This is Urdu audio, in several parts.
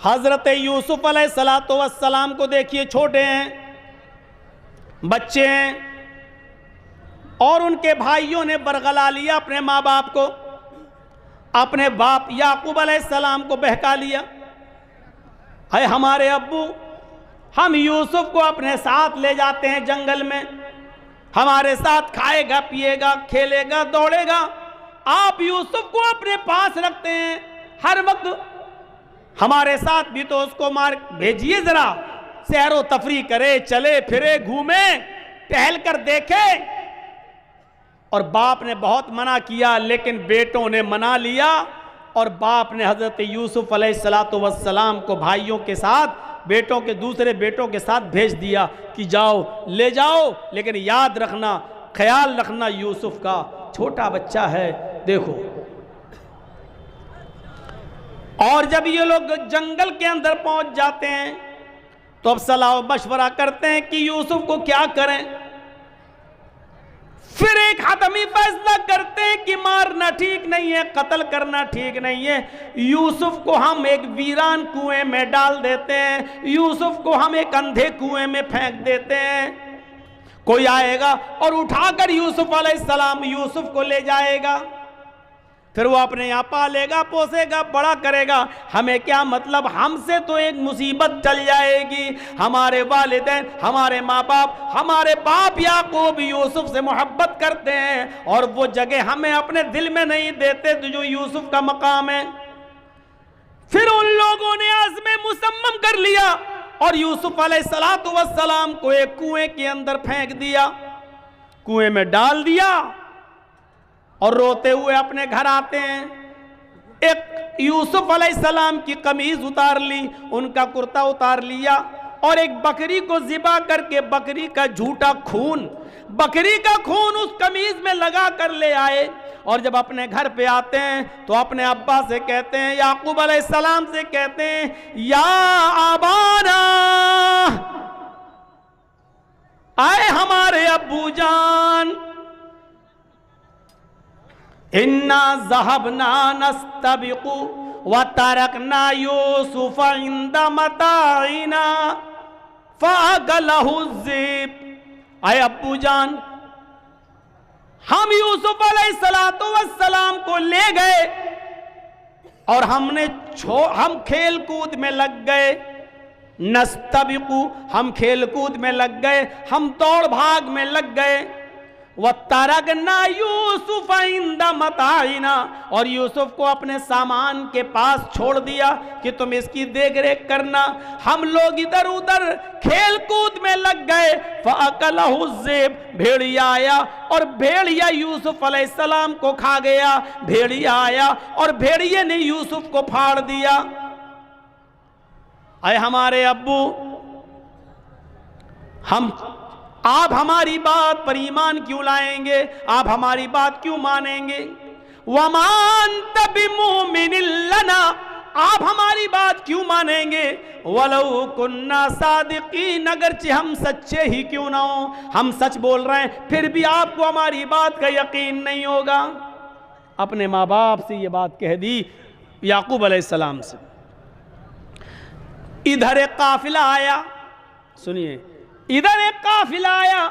حضرت یوسف علیہ السلام کو دیکھیے، چھوٹے ہیں، بچے ہیں، اور ان کے بھائیوں نے برگلا لیا اپنے ماں باپ کو، اپنے باپ یعقوب علیہ السلام کو بہکا لیا، اے ہمارے ابو، ہم یوسف کو اپنے ساتھ لے جاتے ہیں جنگل میں، ہمارے ساتھ کھائے گا، پیے گا، کھیلے گا، دوڑے گا، آپ یوسف کو اپنے پاس رکھتے ہیں ہر وقت، ہمارے ساتھ بھی تو اس کو مار بھیجیے، ذرا سیر و تفریح کرے، چلے پھرے، گھومے، ٹہل کر دیکھے۔ اور باپ نے بہت منع کیا، لیکن بیٹوں نے منا لیا، اور باپ نے حضرت یوسف علیہ السلام کو بھائیوں کے ساتھ، بیٹوں کے دوسرے بیٹوں کے ساتھ بھیج دیا کہ جاؤ، لے جاؤ، لیکن یاد رکھنا، خیال رکھنا یوسف کا، چھوٹا بچہ ہے، دیکھو۔ اور جب یہ لوگ جنگل کے اندر پہنچ جاتے ہیں تو اب صلاح و مشورہ کرتے ہیں کہ یوسف کو کیا کریں۔ پھر ایک حتمی فیصلہ کرتے ہیں کہ مارنا ٹھیک نہیں ہے، قتل کرنا ٹھیک نہیں ہے، یوسف کو ہم ایک ویران کنویں میں ڈال دیتے ہیں، یوسف کو ہم ایک اندھے کنویں میں پھینک دیتے ہیں، کوئی آئے گا اور اٹھا کر یوسف علیہ السلام یوسف کو لے جائے گا، پھر وہ اپنے یہاں پالے گا، پوسے گا، بڑا کرے گا، ہمیں کیا مطلب، ہم سے تو ایک مصیبت چل جائے گی، ہمارے والدین، ہمارے ماں باپ، ہمارے باپ یعقوب یوسف سے محبت کرتے ہیں، اور وہ جگہ ہمیں اپنے دل میں نہیں دیتے جو یوسف کا مقام ہے۔ پھر ان لوگوں نے عزم مصمم کر لیا اور یوسف علیہ السلام کو ایک کنویں کے اندر پھینک دیا، کنویں میں ڈال دیا، اور روتے ہوئے اپنے گھر آتے ہیں۔ ایک یوسف علیہ السلام کی قمیض اتار لی، ان کا کرتا اتار لیا، اور ایک بکری کو ذبح کر کے بکری کا جھوٹا خون، بکری کا خون اس قمیض میں لگا کر لے آئے، اور جب اپنے گھر پہ آتے ہیں تو اپنے ابا سے کہتے ہیں، یعقوب علیہ السلام سے کہتے ہیں، یا آبانا، آئے ہمارے ابو جان، اِنَّا ذَهَبْنَا نَسْتَبِقُ وَتَرَكْنَا يُوسُفَ عِنْدَ مَتَاعِنَا فَأَكَلَهُ الذِّئْبُ، اے ابو جان، ہم یوسف علیہ السلام کو لے گئے اور ہم کھیل کود میں لگ گئے، نستبقو، ہم کھیل کود میں لگ گئے، ہم دوڑ بھاگ میں لگ گئے، وَتَرَكْنَا يُوسُفَ عِنْدَ مَتَاعِنَا، اور یوسف کو اپنے سامان کے پاس چھوڑ دیا کہ تم اس کی دیکھ ریکھ کرنا، ہم لوگ ادھر ادھر کھیل کود میں لگ گئے، فَأَكَلَهُ الذِّئْبُ، بھیڑیا آیا اور بھیڑیا یوسف علیہ السلام کو کھا گیا، بھیڑیا آیا اور بھیڑیے نے یوسف کو پھاڑ دیا۔ اے ہمارے ابو، آپ ہماری بات پر ایمان کیوں لائیں گے، آپ ہماری بات کیوں مانیں گے؟ وَمَا أَنْتَ بِمُؤْمِنٍ لَنَا، آپ ہماری بات کیوں مانیں گے؟ وَلَوْ كُنَّا صَادِقِينَ، اگرچہ ہم سچے ہی کیوں نہ ہوں، ہم سچ بول رہے ہیں، پھر بھی آپ کو ہماری بات کا یقین نہیں ہوگا۔ اپنے ماں باپ سے یہ بات کہہ دی یعقوب علیہ السلام سے۔ ادھر ایک قافلہ آیا، سنیے، ادھر ایک قافلہ آیا،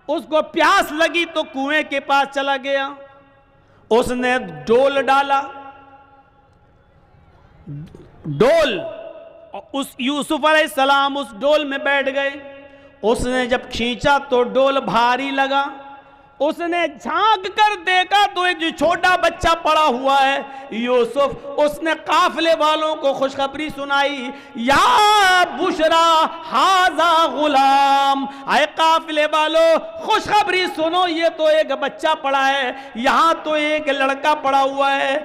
اس کو پیاس لگی تو کنویں کے پاس چلا گیا، اس نے ڈول ڈالا، ڈول، اس یوسف علیہ السلام اس ڈول میں بیٹھ گئے، اس نے جب کھینچا تو ڈول بھاری لگا، اس نے جھانک کر دیکھا تو ایک جو چھوٹا بچہ پڑا ہوا ہے یوسف، اس نے قافلے والوں کو خوشخبری سنائی، یا بشرا ھذا غلام، اے قافلے والوں خوشخبری سنو، یہ تو ایک بچہ پڑا ہے، یہاں تو ایک لڑکا پڑا ہوا ہے،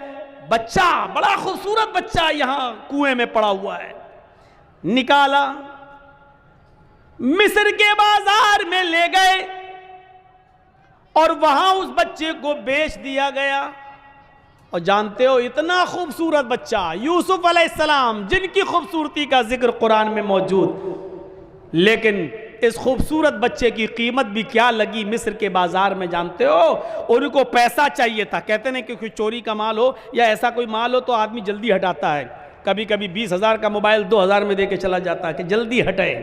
بچہ، بڑا خوبصورت بچہ یہاں کنویں میں پڑا ہوا ہے۔ نکالا، مصر کے بازار میں لے گئے اور وہاں اس بچے کو بیچ دیا گیا۔ اور جانتے ہو اتنا خوبصورت بچہ یوسف علیہ السلام، جن کی خوبصورتی کا ذکر قرآن میں موجود، لیکن اس خوبصورت بچے کی قیمت بھی کیا لگی مصر کے بازار میں، جانتے ہو؟ ان کو پیسہ چاہیے تھا، کہتے ہیں کہ کوئی چوری کا مال ہو یا ایسا کوئی مال ہو تو آدمی جلدی ہٹاتا ہے، کبھی کبھی 20,000 کا موبائل 2,000 میں دے کے چلا جاتا ہے کہ جلدی ہٹے،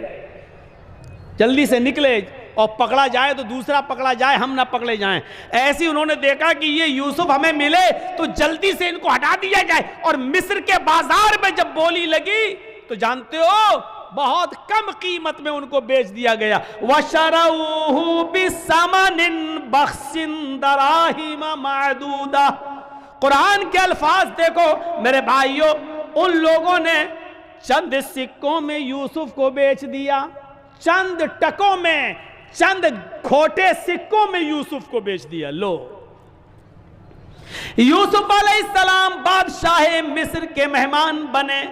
جلدی سے نکلے، اور پکڑا جائے تو دوسرا پکڑا جائے، ہم نہ پکڑے جائیں۔ ایسی انہوں نے دیکھا کہ یہ یوسف ہمیں ملے تو جلدی سے ان کو ہٹا دیا جائے، اور مصر کے بازار میں جب بولی لگی تو جانتے ہو بہت کم قیمت میں ان کو بیچ دیا گیا۔ وَشَرَوْهُ بِثَمَنٍ بَخْسٍ دَرَاهِمَ مَعْدُودَةٍ۔ قرآن کے الفاظ دیکھو میرے بھائیوں، ان لوگوں نے چند سکوں میں یوسف کو بیچ دیا، چند ٹکوں میں، چند کھوٹے سکوں میں یوسف کو بیچ دیا۔ لو، یوسف علیہ السلام بادشاہ مصر کے مہمان بنے،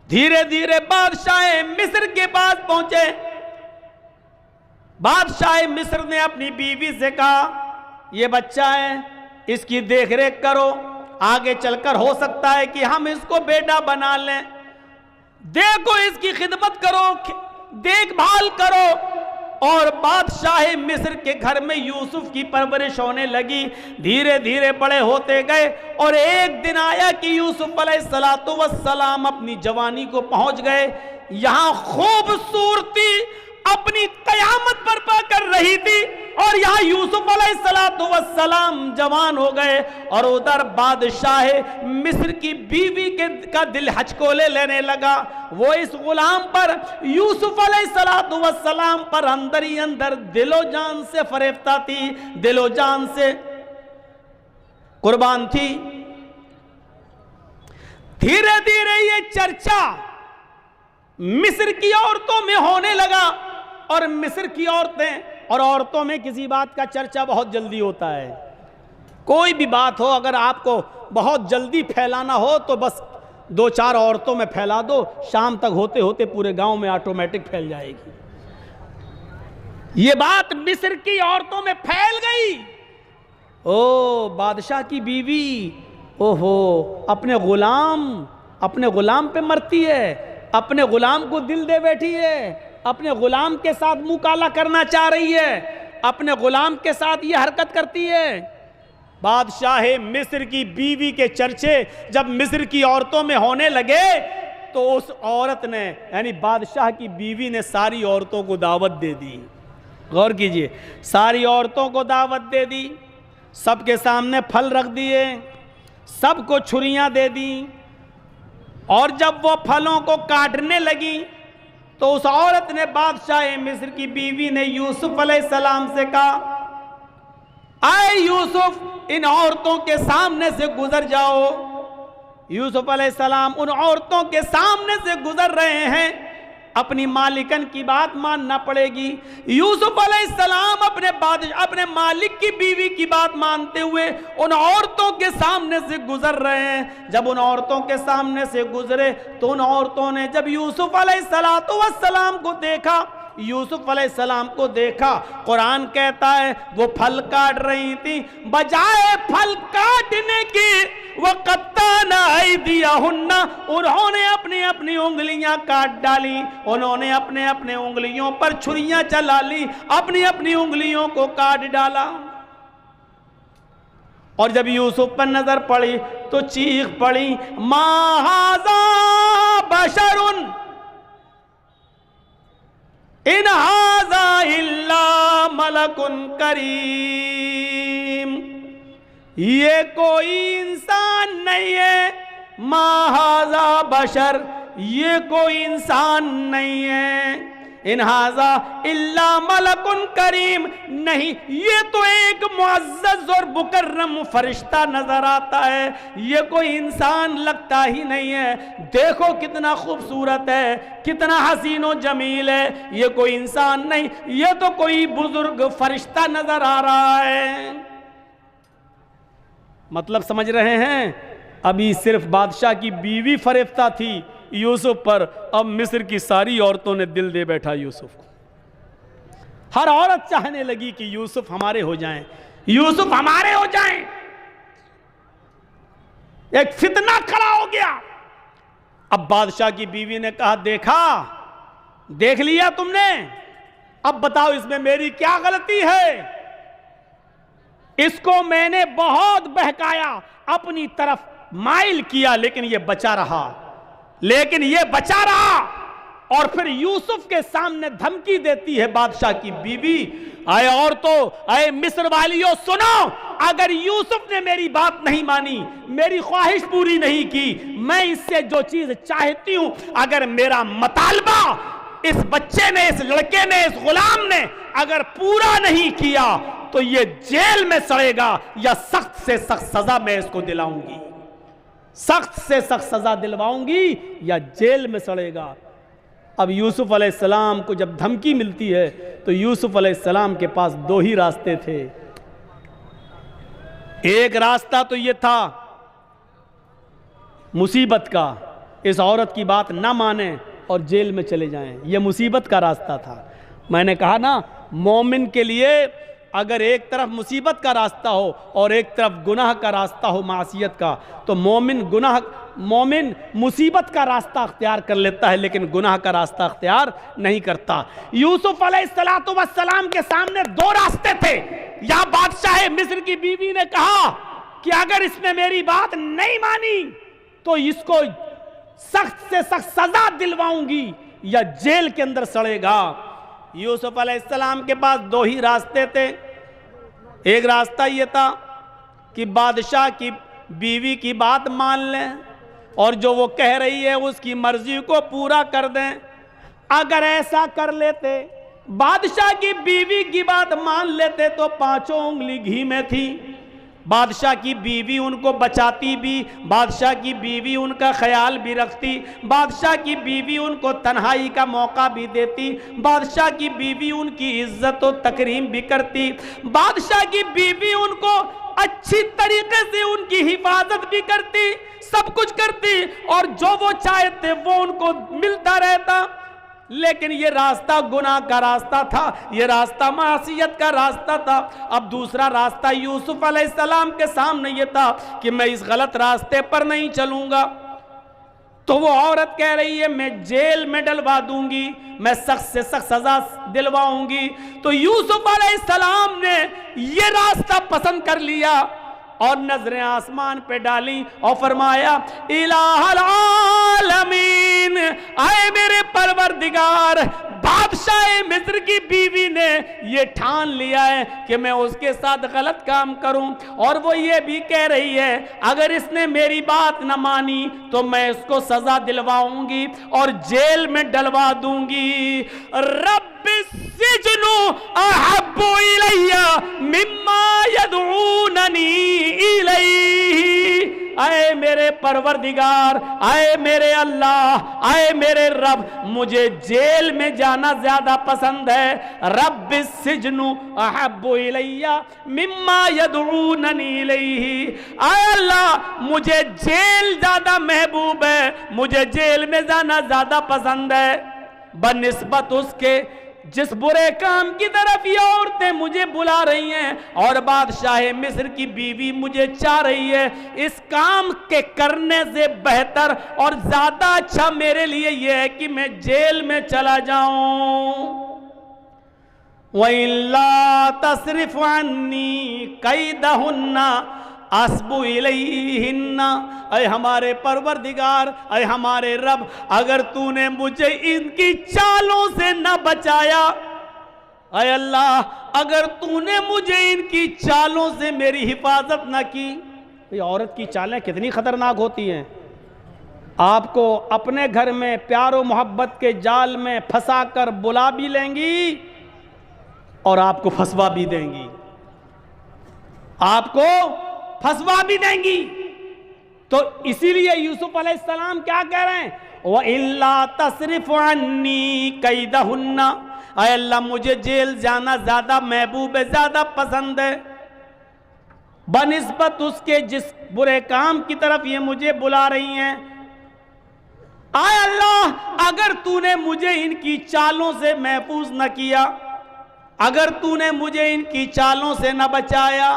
دھیرے دھیرے بادشاہ مصر کے پاس پہنچے۔ بادشاہ مصر نے اپنی بیوی سے کہا یہ بچہ ہے، اس کی دیکھ ریکھ کرو، آگے چل کر ہو سکتا ہے کہ ہم اس کو بیٹا بنا لیں، دیکھو اس کی خدمت کرو، دیکھ بھال کرو۔ اور بادشاہ مصر کے گھر میں یوسف کی پرورش ہونے لگی، دھیرے دھیرے بڑے ہوتے گئے، اور ایک دن آیا کہ یوسف علیہ السلام اپنی جوانی کو پہنچ گئے۔ یہاں خوبصورتی اپنی قیامت برپا کر رہی تھی، اور یہاں یوسف علیہ السلام جوان ہو گئے، اور ادھر بادشاہ مصر کی بیوی کا دل ہچکولے لینے لگا۔ وہ اس غلام پر، یوسف علیہ السلام پر اندر ہی اندر دل و جان سے فریفتہ تھی، دل و جان سے قربان تھی۔ دھیرے دھیرے یہ چرچا مصر کی عورتوں میں ہونے لگا، اور مصر کی عورتیں اور عورتوں میں کسی بات کا چرچا بہت جلدی ہوتا ہے۔ کوئی بھی بات ہو اگر آپ کو بہت جلدی پھیلانا ہو تو بس 2-4 عورتوں میں پھیلا دو، شام تک ہوتے ہوتے پورے گاؤں میں آٹومیٹک پھیل جائے گی۔ یہ بات مصر کی عورتوں میں پھیل گئی۔ او بادشاہ کی بیوی، اوہو اپنے غلام پہ مرتی ہے، اپنے غلام کو دل دے بیٹھی ہے، اپنے غلام کے ساتھ منہ کالا کرنا چاہ رہی ہے، اپنے غلام کے ساتھ یہ حرکت کرتی ہے۔ بادشاہ مصر کی بیوی کے چرچے جب مصر کی عورتوں میں ہونے لگے تو اس عورت نے، یعنی بادشاہ کی بیوی نے ساری عورتوں کو دعوت دے دی۔ غور کیجئے، ساری عورتوں کو دعوت دے دی، سب کے سامنے پھل رکھ دیے، سب کو چھریاں دے دی، اور جب وہ پھلوں کو کاٹنے لگی تو اس عورت نے، بادشاہ مصر کی بیوی نے یوسف علیہ السلام سے کہا اے یوسف ان عورتوں کے سامنے سے گزر جاؤ۔ یوسف علیہ السلام ان عورتوں کے سامنے سے گزر رہے ہیں، اپنی مالکن کی بات ماننا پڑے گی۔ یوسف علیہ السلام اپنے مالک کی بیوی کی بات مانتے ہوئے ان عورتوں کے سامنے سے گزر رہے ہیں۔ جب ان عورتوں کے سامنے سے گزرے تو ان عورتوں نے جب یوسف علیہ السلام کو دیکھا، یوسف علیہ السلام کو دیکھا، قرآن کہتا ہے وہ پھل کاٹ رہی تھی، بجائے پھل کاٹنے کی وَقَطَّعْنَ أَيْدِيَهُنَّ، انہوں نے اپنی انگلیاں کاٹ ڈالی، انہوں نے اپنے انگلیوں پر چھریاں چلا لی، اپنی انگلیوں کو کاٹ ڈالا۔ اور جب یوسف پر نظر پڑی تو چیخ پڑی مَا هَذَا بَشَرٌ ان هذا الا ملک کریم، یہ کوئی انسان نہیں ہے، ما هذا بشر، یہ کوئی انسان نہیں ہے، ان هذا الا ملک کریم، نہیں یہ تو ایک معزز اور مکرم فرشتہ نظر آتا ہے، یہ کوئی انسان لگتا ہی نہیں ہے، دیکھو کتنا خوبصورت ہے، کتنا حسین و جمیل ہے، یہ کوئی انسان نہیں، یہ تو کوئی بزرگ فرشتہ نظر آ رہا ہے۔ مطلب سمجھ رہے ہیں؟ ابھی صرف بادشاہ کی بیوی فریفتہ تھی یوسف پر، اب مصر کی ساری عورتوں نے دل دے بیٹھا یوسف کو۔ ہر عورت چاہنے لگی کہ یوسف ہمارے ہو جائیں، یوسف ہمارے ہو جائیں۔ ایک فتنہ کھڑا ہو گیا۔ اب بادشاہ کی بیوی نے کہا دیکھ لیا تم نے، اب بتاؤ اس میں میری کیا غلطی ہے؟ اس کو میں نے بہت بہکایا، اپنی طرف مائل کیا لیکن یہ بچا رہا اور پھر یوسف کے سامنے دھمکی دیتی ہے بادشاہ کی بیوی، اے عورتوں، اے مصر والیوں سنو، اگر یوسف نے میری بات نہیں مانی، میری خواہش پوری نہیں کی، میں اس سے جو چیز چاہتی ہوں، اگر میرا مطالبہ اس بچے نے، اس لڑکے نے، اس غلام نے اگر پورا نہیں کیا تو یہ جیل میں سڑے گا یا سخت سے سخت سزا میں اس کو دلاؤں گی، سخت سے سخت سزا دلواؤں گی یا جیل میں سڑے گا۔ اب یوسف علیہ السلام کو جب دھمکی ملتی ہے تو یوسف علیہ السلام کے پاس دو ہی راستے تھے۔ ایک راستہ تو یہ تھا مصیبت کا، اس عورت کی بات نہ مانیں اور جیل میں چلے جائیں، یہ مصیبت کا راستہ تھا۔ میں نے کہا نا، مومن کے لیے اگر ایک طرف مصیبت کا راستہ ہو اور ایک طرف گناہ کا راستہ ہو، معصیت کا، تو مومن مصیبت کا راستہ اختیار کر لیتا ہے لیکن گناہ کا راستہ اختیار نہیں کرتا۔ یوسف علیہ السلام کے سامنے دو راستے تھے۔ یا بادشاہ مصر کی بیوی نے کہا کہ اگر اس نے میری بات نہیں مانی تو اس کو سخت سے سخت سزا دلواؤں گی یا جیل کے اندر سڑے گا۔ یوسف علیہ السلام کے پاس دو ہی راستے تھے۔ ایک راستہ یہ تھا کہ بادشاہ کی بیوی کی بات مان لیں اور جو وہ کہہ رہی ہے اس کی مرضی کو پورا کر دیں۔ اگر ایسا کر لیتے، بادشاہ کی بیوی کی بات مان لیتے تو پانچوں انگلی گھی میں تھی۔ بادشاہ کی بیوی ان کو بچاتی بھی، بادشاہ کی بیوی ان کا خیال بھی رکھتی، بادشاہ کی بیوی ان کو تنہائی کا موقع بھی دیتی، بادشاہ کی بیوی ان کی عزت و تکریم بھی کرتی، بادشاہ کی بیوی ان کو اچھی طریقے سے ان کی حفاظت بھی کرتی، سب کچھ کرتی اور جو وہ چاہتے وہ ان کو ملتا رہتا۔ لیکن یہ راستہ گناہ کا راستہ تھا، یہ راستہ معصیت کا راستہ تھا۔ اب دوسرا راستہ یوسف علیہ السلام کے سامنے یہ تھا کہ میں اس غلط راستے پر نہیں چلوں گا۔ تو وہ عورت کہہ رہی ہے میں جیل میں ڈلوا دوں گی، میں سخت سے سخت سزا دلواؤں گی۔ تو یوسف علیہ السلام نے یہ راستہ پسند کر لیا اور نظریں آسمان پہ ڈالی اور فرمایا الہ العالمین، اے میرے پروردگار، بادشاہ مصر کی بیوی نے یہ ٹھان لیا ہے کہ میں اس کے ساتھ غلط کام کروں، اور وہ یہ بھی کہہ رہی ہے اگر اس نے میری بات نہ مانی تو میں اس کو سزا دلواؤں گی اور جیل میں ڈلوا دوں گی۔ رب السجن احب الی مما یدعوننی الیہ، اے میرے پروردگار، اے میرے اللہ، اے میرے رب، مجھے جیل میں جانا زیادہ پسند ہے۔ رب السجن احب الی مما یدعوننی الیہ، اے اللہ مجھے جیل زیادہ محبوب ہے، مجھے جیل میں جانا زیادہ پسند ہے بنسبت اس کے جس برے کام کی طرف یہ عورتیں مجھے بلا رہی ہیں اور بادشاہ مصر کی بیوی مجھے چاہ رہی ہے۔ اس کام کے کرنے سے بہتر اور زیادہ اچھا میرے لیے یہ ہے کہ میں جیل میں چلا جاؤں۔ وَإِلَّا تَصْرِفْ عَنِّي كَيْدَهُنَّ اَصْبُ إِلَيْهِنَّ، اے ہمارے پروردگار، اے ہمارے رب، اگر تو نے مجھے ان کی چالوں سے نہ بچایا، اے اللہ اگر تو نے مجھے ان کی چالوں سے میری حفاظت نہ کی۔ یہ عورت کی چالیں کتنی خطرناک ہوتی ہیں، آپ کو اپنے گھر میں پیار و محبت کے جال میں پھنسا کر بلا بھی لیں گی اور آپ کو پھنسوا بھی دیں گی، آپ کو پھنسوا بھی دیں گی۔ تو اسی لیے یوسف علیہ السلام کیا کہہ رہے ہیں؟ وَإِلَّا تَصْرِفْ عَنِّي كَيْدَهُنَّ، اے اللہ مجھے جیل جانا زیادہ محبوب ہے، زیادہ پسند ہے بنسبت اس کے جس برے کام کی طرف یہ مجھے بلا رہی ہیں۔ اے اللہ اگر تو نے مجھے ان کی چالوں سے محفوظ نہ کیا، اگر تو نے مجھے ان کی چالوں سے نہ بچایا،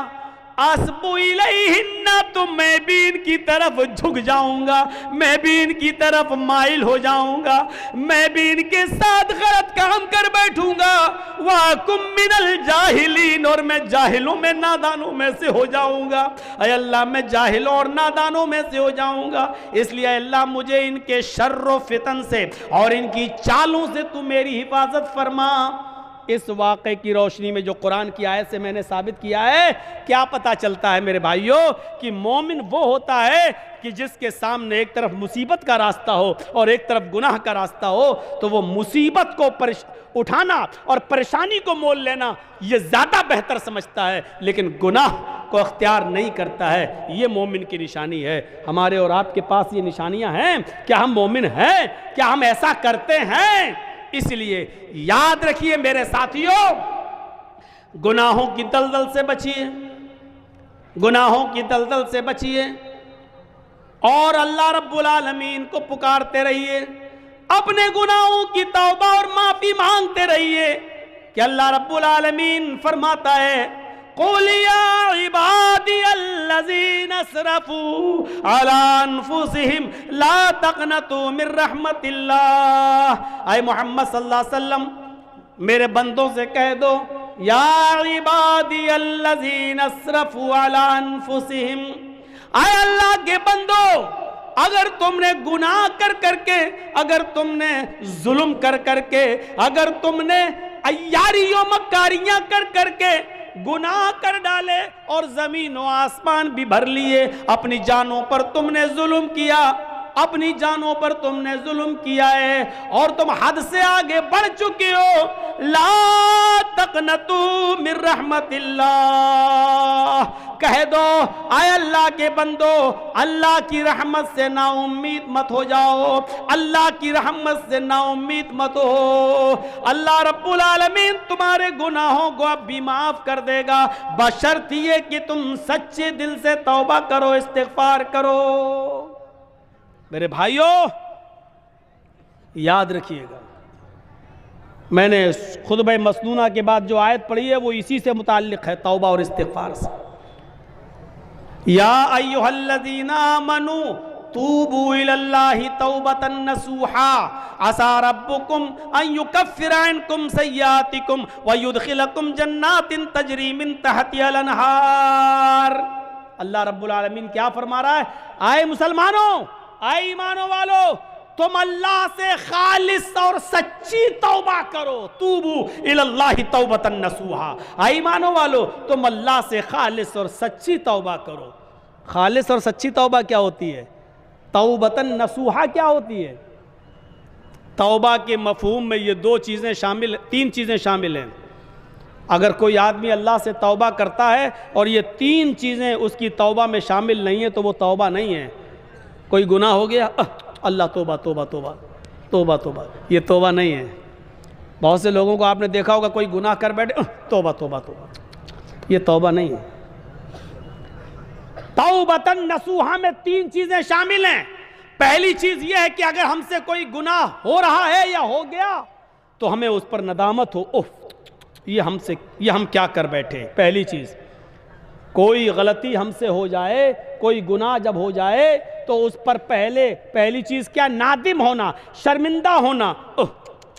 اسبو الیہن، تو میں بھی ان کی طرف جھک جاؤں گا، میں بھی ان کی طرف مائل ہو جاؤں گا، میں بھی ان کے ساتھ غلط کام کر بیٹھوں گا، وَأَكُن مِّنَ الْجَاهِلِينَ، اور میں جاہلوں میں نادانوں میں سے ہو جاؤں گا۔ اے اللہ میں جاہلوں اور نادانوں میں سے ہو جاؤں گا، اس لیے اللہ مجھے ان کے شر و فتن سے اور ان کی چالوں سے تو میری حفاظت فرما۔ اس واقعے کی روشنی میں جو قرآن کی آیت سے میں نے ثابت کیا ہے، کیا پتہ چلتا ہے میرے بھائیوں کہ مومن وہ ہوتا ہے کہ جس کے سامنے ایک طرف مصیبت کا راستہ ہو اور ایک طرف گناہ کا راستہ ہو، تو وہ مصیبت کو اٹھانا اور پریشانی کو مول لینا یہ زیادہ بہتر سمجھتا ہے، لیکن گناہ کو اختیار نہیں کرتا ہے۔ یہ مومن کی نشانی ہے۔ ہمارے اور آپ کے پاس یہ نشانیاں ہیں؟ کیا ہم مومن ہیں؟ کیا ہم ایسا کرتے ہیں؟ اس لیے یاد رکھیے میرے ساتھیوں، گناہوں کی دلدل سے بچیے، گناہوں کی دلدل سے بچیے، اور اللہ رب العالمین کو پکارتے رہیے، اپنے گناہوں کی توبہ اور معافی مانگتے رہیے کہ اللہ رب العالمین فرماتا ہے قُلْ يَا عِبَادِيَ الَّذِينَ اسْرَفُوا عَلَىٰ أَنفُسِهِمْ لَا تَقْنَطُوا مِن رَحْمَتِ اللَّهِ۔ اے محمد صلی اللہ علیہ وسلم میرے بندوں سے کہہ دو، یا عبادی الذین اسرفوا علی انفسہم، اے اللہ کے بندو، اگر تم نے گناہ کر کے، اگر تم نے ظلم کر کے، اگر تم نے عیاری و مکاریاں کر کے گناہ کر ڈالے اور زمین و آسمان بھی بھر لیے، اپنی جانوں پر تم نے ظلم کیا، اپنی جانوں پر تم نے ظلم کیا ہے اور تم حد سے آگے بڑھ چکے ہو، لا تقنطوا من رحمت اللہ، کہہ دو اے اللہ کے بندو، اللہ کی رحمت سے نا امید مت ہو جاؤ، اللہ کی رحمت سے نا امید مت ہو، اللہ رب العالمین تمہارے گناہوں کو اب بھی معاف کر دے گا، بشرط یہ کہ تم سچے دل سے توبہ کرو، استغفار کرو۔ میرے بھائیوں یاد رکھیے گا، میں نے خطبہ مسنونہ کے بعد جو آیت پڑھی ہے وہ اسی سے متعلق ہے، توبہ اور استغفار سے۔ یا ایھا الذین آمنوا توبوا الی اللہ توبۃ نصوحا عسى ربکم ان یکفر عنکم سیئاتکم ویدخلکم جنات تجری من تحتها الانہار۔ اللہ رب العالمین کیا فرما رہا ہے؟ اے مسلمانوں، اے ایمانوں والو، تم اللہ سے خالص اور سچی توبہ کرو، توبو الی اللہ توبۃ نصوحا، اے ایمانوں والو تم اللہ سے خالص اور سچی توبہ کرو۔ خالص اور سچی توبہ کیا ہوتی ہے؟ توبۃ نصوحا کیا ہوتی ہے؟ توبہ کے مفہوم میں یہ تین چیزیں شامل ہیں۔ اگر کوئی آدمی اللہ سے توبہ کرتا ہے اور یہ تین چیزیں اس کی توبہ میں شامل نہیں ہیں تو وہ توبہ نہیں ہے۔ کوئی گناہ ہو گیا، اللہ توبہ توبہ توبہ توبہ توبہ، یہ توبہ نہیں ہے۔ بہت سے لوگوں کو آپ نے دیکھا ہوگا کوئی گناہ کر بیٹھے، توبہ توبہ توبہ، یہ توبہ نہیں ہے۔ توبۃ نصوحا میں تین چیزیں شامل ہیں۔ پہلی چیز یہ ہے کہ اگر ہم سے کوئی گناہ ہو رہا ہے یا ہو گیا تو ہمیں اس پر ندامت ہو، یہ ہم کیا کر بیٹھے۔ پہلی چیز، کوئی غلطی ہم سے ہو جائے، کوئی گناہ جب ہو جائے تو اس پر پہلی چیز کیا؟ نادم ہونا، شرمندہ ہونا،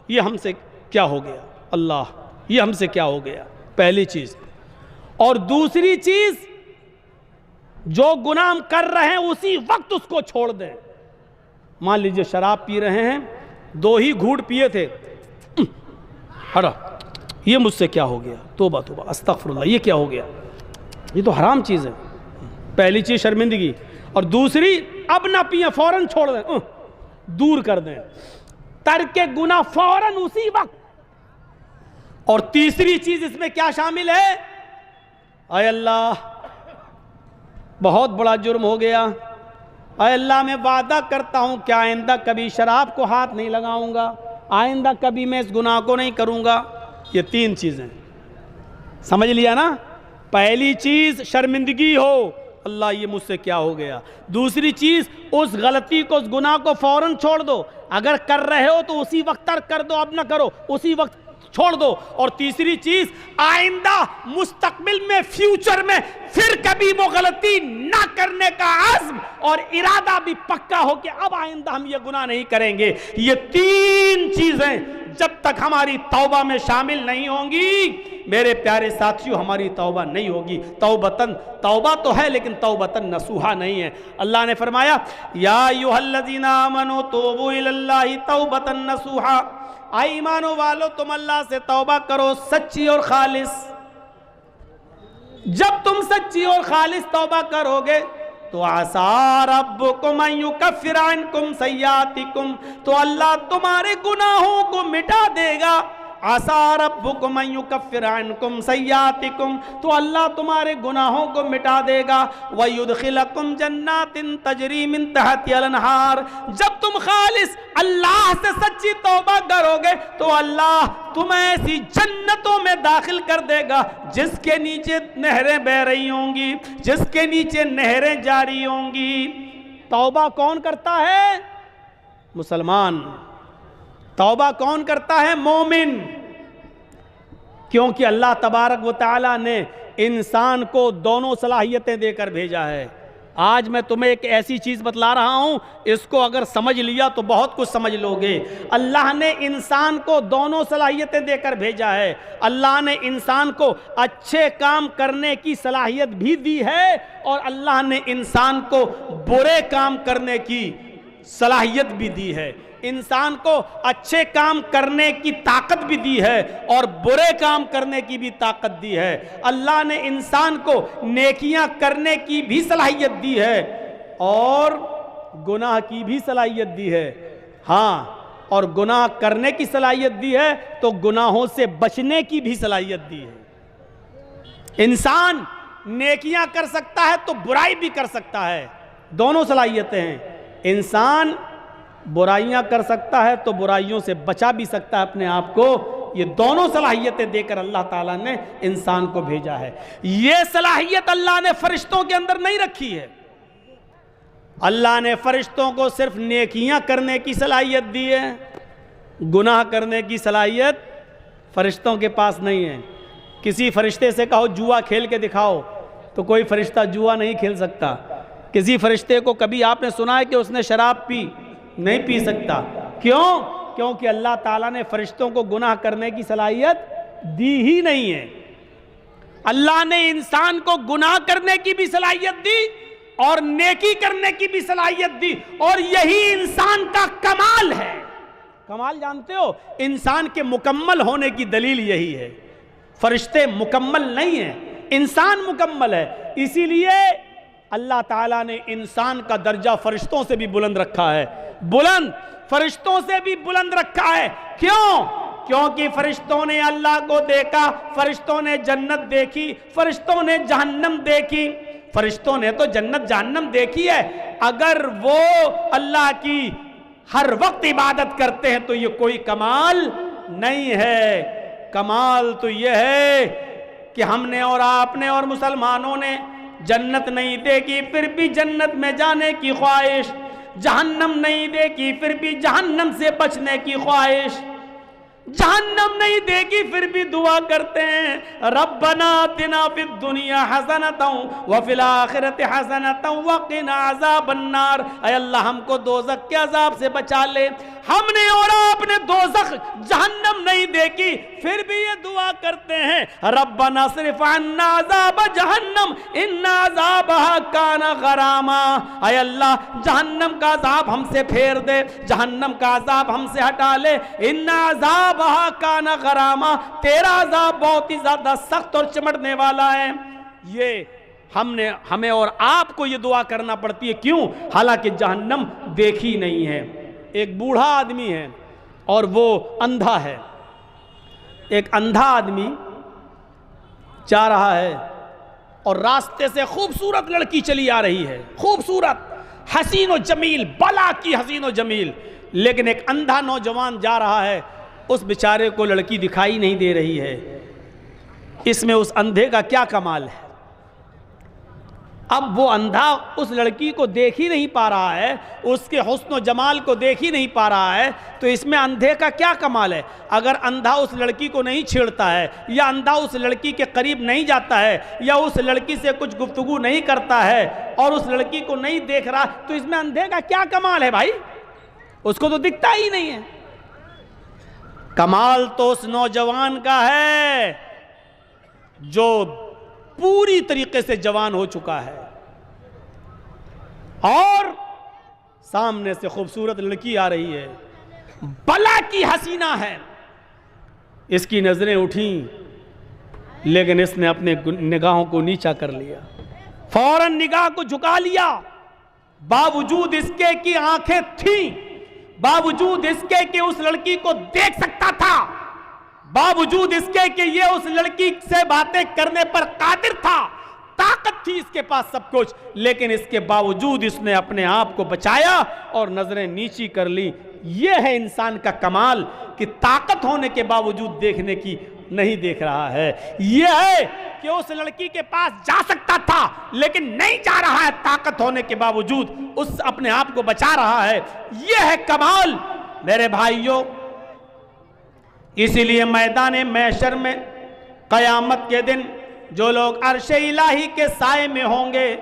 یہ ہم سے کیا ہو گیا، اللہ یہ ہم سے کیا ہو گیا، پہلی چیز۔ اور دوسری چیز، جو گناہ ہم کر رہے ہیں اسی وقت اس کو چھوڑ دیں۔ مان لیجئے شراب پی رہے ہیں، 2 ہی گھونٹ پیے تھے، یہ مجھ سے کیا ہو گیا، توبہ توبہ استغفر اللہ، یہ کیا ہو گیا، یہ تو حرام چیز ہے۔ پہلی چیز شرمندگی، اور دوسری اب نہ پیئیں، فوراً چھوڑ دیں، دور کر دیں، ترک گناہ فوراً اسی وقت۔ اور تیسری چیز اس میں کیا شامل ہے؟ اے اللہ بہت بڑا جرم ہو گیا، اے اللہ میں وعدہ کرتا ہوں کہ آئندہ کبھی شراب کو ہاتھ نہیں لگاؤں گا، آئندہ کبھی میں اس گناہ کو نہیں کروں گا۔ یہ تین چیزیں سمجھ لیا نا؟ پہلی چیز شرمندگی ہو، اللہ یہ مجھ سے کیا ہو گیا۔ دوسری چیز، اس غلطی کو، اس گناہ کو فوراً چھوڑ دو، اگر کر رہے ہو تو اسی وقت ترک کر دو، اب نہ کرو، اسی وقت چھوڑ دو. اور تیسری چیز، آئندہ مستقبل میں فیوچر میں پھر کبھی وہ غلطی نہ کرنے کا عزم اور ارادہ بھی پکا ہو کہ اب آئندہ ہم یہ گناہ نہیں کریں گے. یہ تین چیزیں جب تک ہماری توبہ میں شامل نہیں ہوں گی میرے پیارے ساتھیوں ہماری توبہ نہیں ہوگی. توبہ تو ہے لیکن توبتن نصوحا نہیں ہے. اللہ نے فرمایا یا ایھا الذین آمنوا توبوا الی اللہ توبۃ نصوحا، اے ایمانو والو تم اللہ سے توبہ کرو سچی اور خالص. جب تم سچی اور خالص توبہ کرو گے تو عسیٰ ربکم ان یکفر عنکم سیئاتکم، تو اللہ تمہارے گناہوں کو مٹا دے گا. عسیٰ ربکم ان یکفر عنکم سیئاتکم، تو اللہ تمہارے گناہوں کو مٹا دے گا. ویدخلکم جنات تجری من تحتہا الانہار، جب تم خالص اللہ سے سچی توبہ کرو گے تو اللہ تمہیں ایسی جنتوں میں داخل کر دے گا جس کے نیچے نہریں بہہ رہی ہوں گی، جس کے نیچے نہریں جاری ہوں گی. توبہ کون کرتا ہے؟ مسلمان. توبہ کون کرتا ہے؟ مومن. کیونکہ اللہ تبارک و تعالیٰ نے انسان کو دونوں صلاحیتیں دے کر بھیجا ہے. آج میں تمہیں ایک ایسی چیز بتلا رہا ہوں، اس کو اگر سمجھ لیا تو بہت کچھ سمجھ لو گے. اللہ نے انسان کو دونوں صلاحیتیں دے کر بھیجا ہے. اللہ نے انسان کو اچھے کام کرنے کی صلاحیت بھی دی ہے اور اللہ نے انسان کو برے کام کرنے کی صلاحیت بھی دی ہے. انسان کو اچھے کام کرنے کی طاقت بھی دی ہے اور برے کام کرنے کی بھی طاقت دی ہے. اللہ نے انسان کو نیکیاں کرنے کی بھی صلاحیت دی ہے اور گناہ کی بھی صلاحیت دی ہے. ہاں، اور گناہ کرنے کی صلاحیت دی ہے تو گناہوں سے بچنے کی بھی صلاحیت دی ہے. انسان نیکیاں کر سکتا ہے تو برائی بھی کر سکتا ہے، دونوں صلاحیتیں ہیں. انسان برائیاں کر سکتا ہے تو برائیوں سے بچا بھی سکتا ہے اپنے آپ کو. یہ دونوں صلاحیتیں دے کر اللہ تعالیٰ نے انسان کو بھیجا ہے. یہ صلاحیت اللہ نے فرشتوں کے اندر نہیں رکھی ہے. اللہ نے فرشتوں کو صرف نیکیاں کرنے کی صلاحیت دی ہے، گناہ کرنے کی صلاحیت فرشتوں کے پاس نہیں ہے. کسی فرشتے سے کہو جوا کھیل کے دکھاؤ تو کوئی فرشتہ جوا نہیں کھیل سکتا. کسی فرشتے کو کبھی آپ نے سنا ہے کہ اس نے شراب پی؟ نہیں پی سکتا. کیوں؟ کیونکہ اللہ تعالیٰ نے فرشتوں کو گناہ کرنے کی صلاحیت دی ہی نہیں ہے. اللہ نے انسان کو گناہ کرنے کی بھی صلاحیت دی اور نیکی کرنے کی بھی صلاحیت دی، اور یہی انسان کا کمال ہے. کمال جانتے ہو؟ انسان کے مکمل ہونے کی دلیل یہی ہے. فرشتے مکمل نہیں ہیں، انسان مکمل ہے. اسی لیے اللہ تعالیٰ نے انسان کا درجہ فرشتوں سے بھی بلند رکھا ہے. بلند، فرشتوں سے بھی بلند رکھا ہے. کیوں؟ کیونکہ فرشتوں نے اللہ کو دیکھا، فرشتوں نے جنت دیکھی، فرشتوں نے جہنم دیکھی. فرشتوں نے تو جنت جہنم دیکھی ہے. اگر وہ اللہ کی ہر وقت عبادت کرتے ہیں تو یہ کوئی کمال نہیں ہے. کمال تو یہ ہے کہ ہم نے اور آپ نے اور مسلمانوں نے جنت نہیں دیکھی پھر بھی جنت میں جانے کی خواہش، جہنم نہیں دیکھی پھر بھی جہنم سے بچنے کی خواہش، جہنم نہیں دیکھی پھر بھی دعا کرتے ہیں ربنا آتنا فی الدنیا حسنۃ وفی الآخرۃ حسنۃ وقنا عذاب النار. اے اللہ ہم کو دوزخ کے عذاب سے بچا لے. ہم نے اور آپ نے دوزخ جہنم نہیں دیکھی پھر بھی یہ دعا کرتے ہیں ربنا اصرف عنا عذاب جہنم ان عذابها کان غراما. اے اللہ جہنم کا عذاب ہم سے پھیر دے، جہنم کا عذاب ہم سے ہٹا لے. ان عذابها کان غراما، تیرا عذاب بہت ہی زیادہ سخت اور چمٹنے والا ہے. یہ ہمیں اور آپ کو یہ دعا کرنا پڑتی ہے. کیوں؟ حالانکہ جہنم دیکھی نہیں ہے. ایک بوڑھا آدمی ہے اور وہ اندھا ہے. ایک اندھا آدمی جا رہا ہے اور راستے سے خوبصورت لڑکی چلی آ رہی ہے، خوبصورت، حسین و جمیل، بلا کی حسین و جمیل. لیکن ایک اندھا نوجوان جا رہا ہے، اس بیچارے کو لڑکی دکھائی نہیں دے رہی ہے. اس میں اس اندھے کا کیا کمال ہے؟ اب وہ اندھا اس لڑکی کو دیکھ ہی نہیں پا رہا ہے، اس کے حسن و جمال کو دیکھ ہی نہیں پا رہا ہے، تو اس میں اندھے کا کیا کمال ہے؟ اگر اندھا اس لڑکی کو نہیں چھیڑتا ہے، یا اندھا اس لڑکی کے قریب نہیں جاتا ہے، یا اس لڑکی سے کچھ گفتگو نہیں کرتا ہے اور اس لڑکی کو نہیں دیکھ رہا، تو اس میں اندھے کا کیا کمال ہے بھائی؟ اس کو تو دکھتا ہی نہیں ہے۔ کمال تو اس نوجوان کا ہے جو پوری طریقے سے جوان ہو چکا ہے اور سامنے سے خوبصورت لڑکی آ رہی ہے، بلا کی حسینہ ہے، اس کی نظریں اٹھیں لیکن اس نے اپنے نگاہوں کو نیچا کر لیا، فوراً نگاہ کو جھکا لیا، باوجود اس کے کہ آنکھیں تھیں، باوجود اس کے کہ اس لڑکی کو دیکھ سکتا تھا، باوجود اس کے کہ یہ اس لڑکی سے باتیں کرنے پر قادر تھا، طاقت تھی اس کے پاس سب کچھ، لیکن اس کے باوجود اس نے اپنے آپ کو بچایا اور نظریں نیچی کر لی۔ یہ ہے انسان کا کمال کہ طاقت ہونے کے باوجود دیکھنے کی نہیں دیکھ رہا ہے، یہ ہے کہ اس لڑکی کے پاس جا سکتا تھا لیکن نہیں جا رہا ہے، طاقت ہونے کے باوجود اس اپنے آپ کو بچا رہا ہے، یہ ہے کمال میرے بھائیوں۔ اسی لیے میدان محشر میں قیامت کے دن جو لوگ عرش الہی کے سائے میں ہوں گے،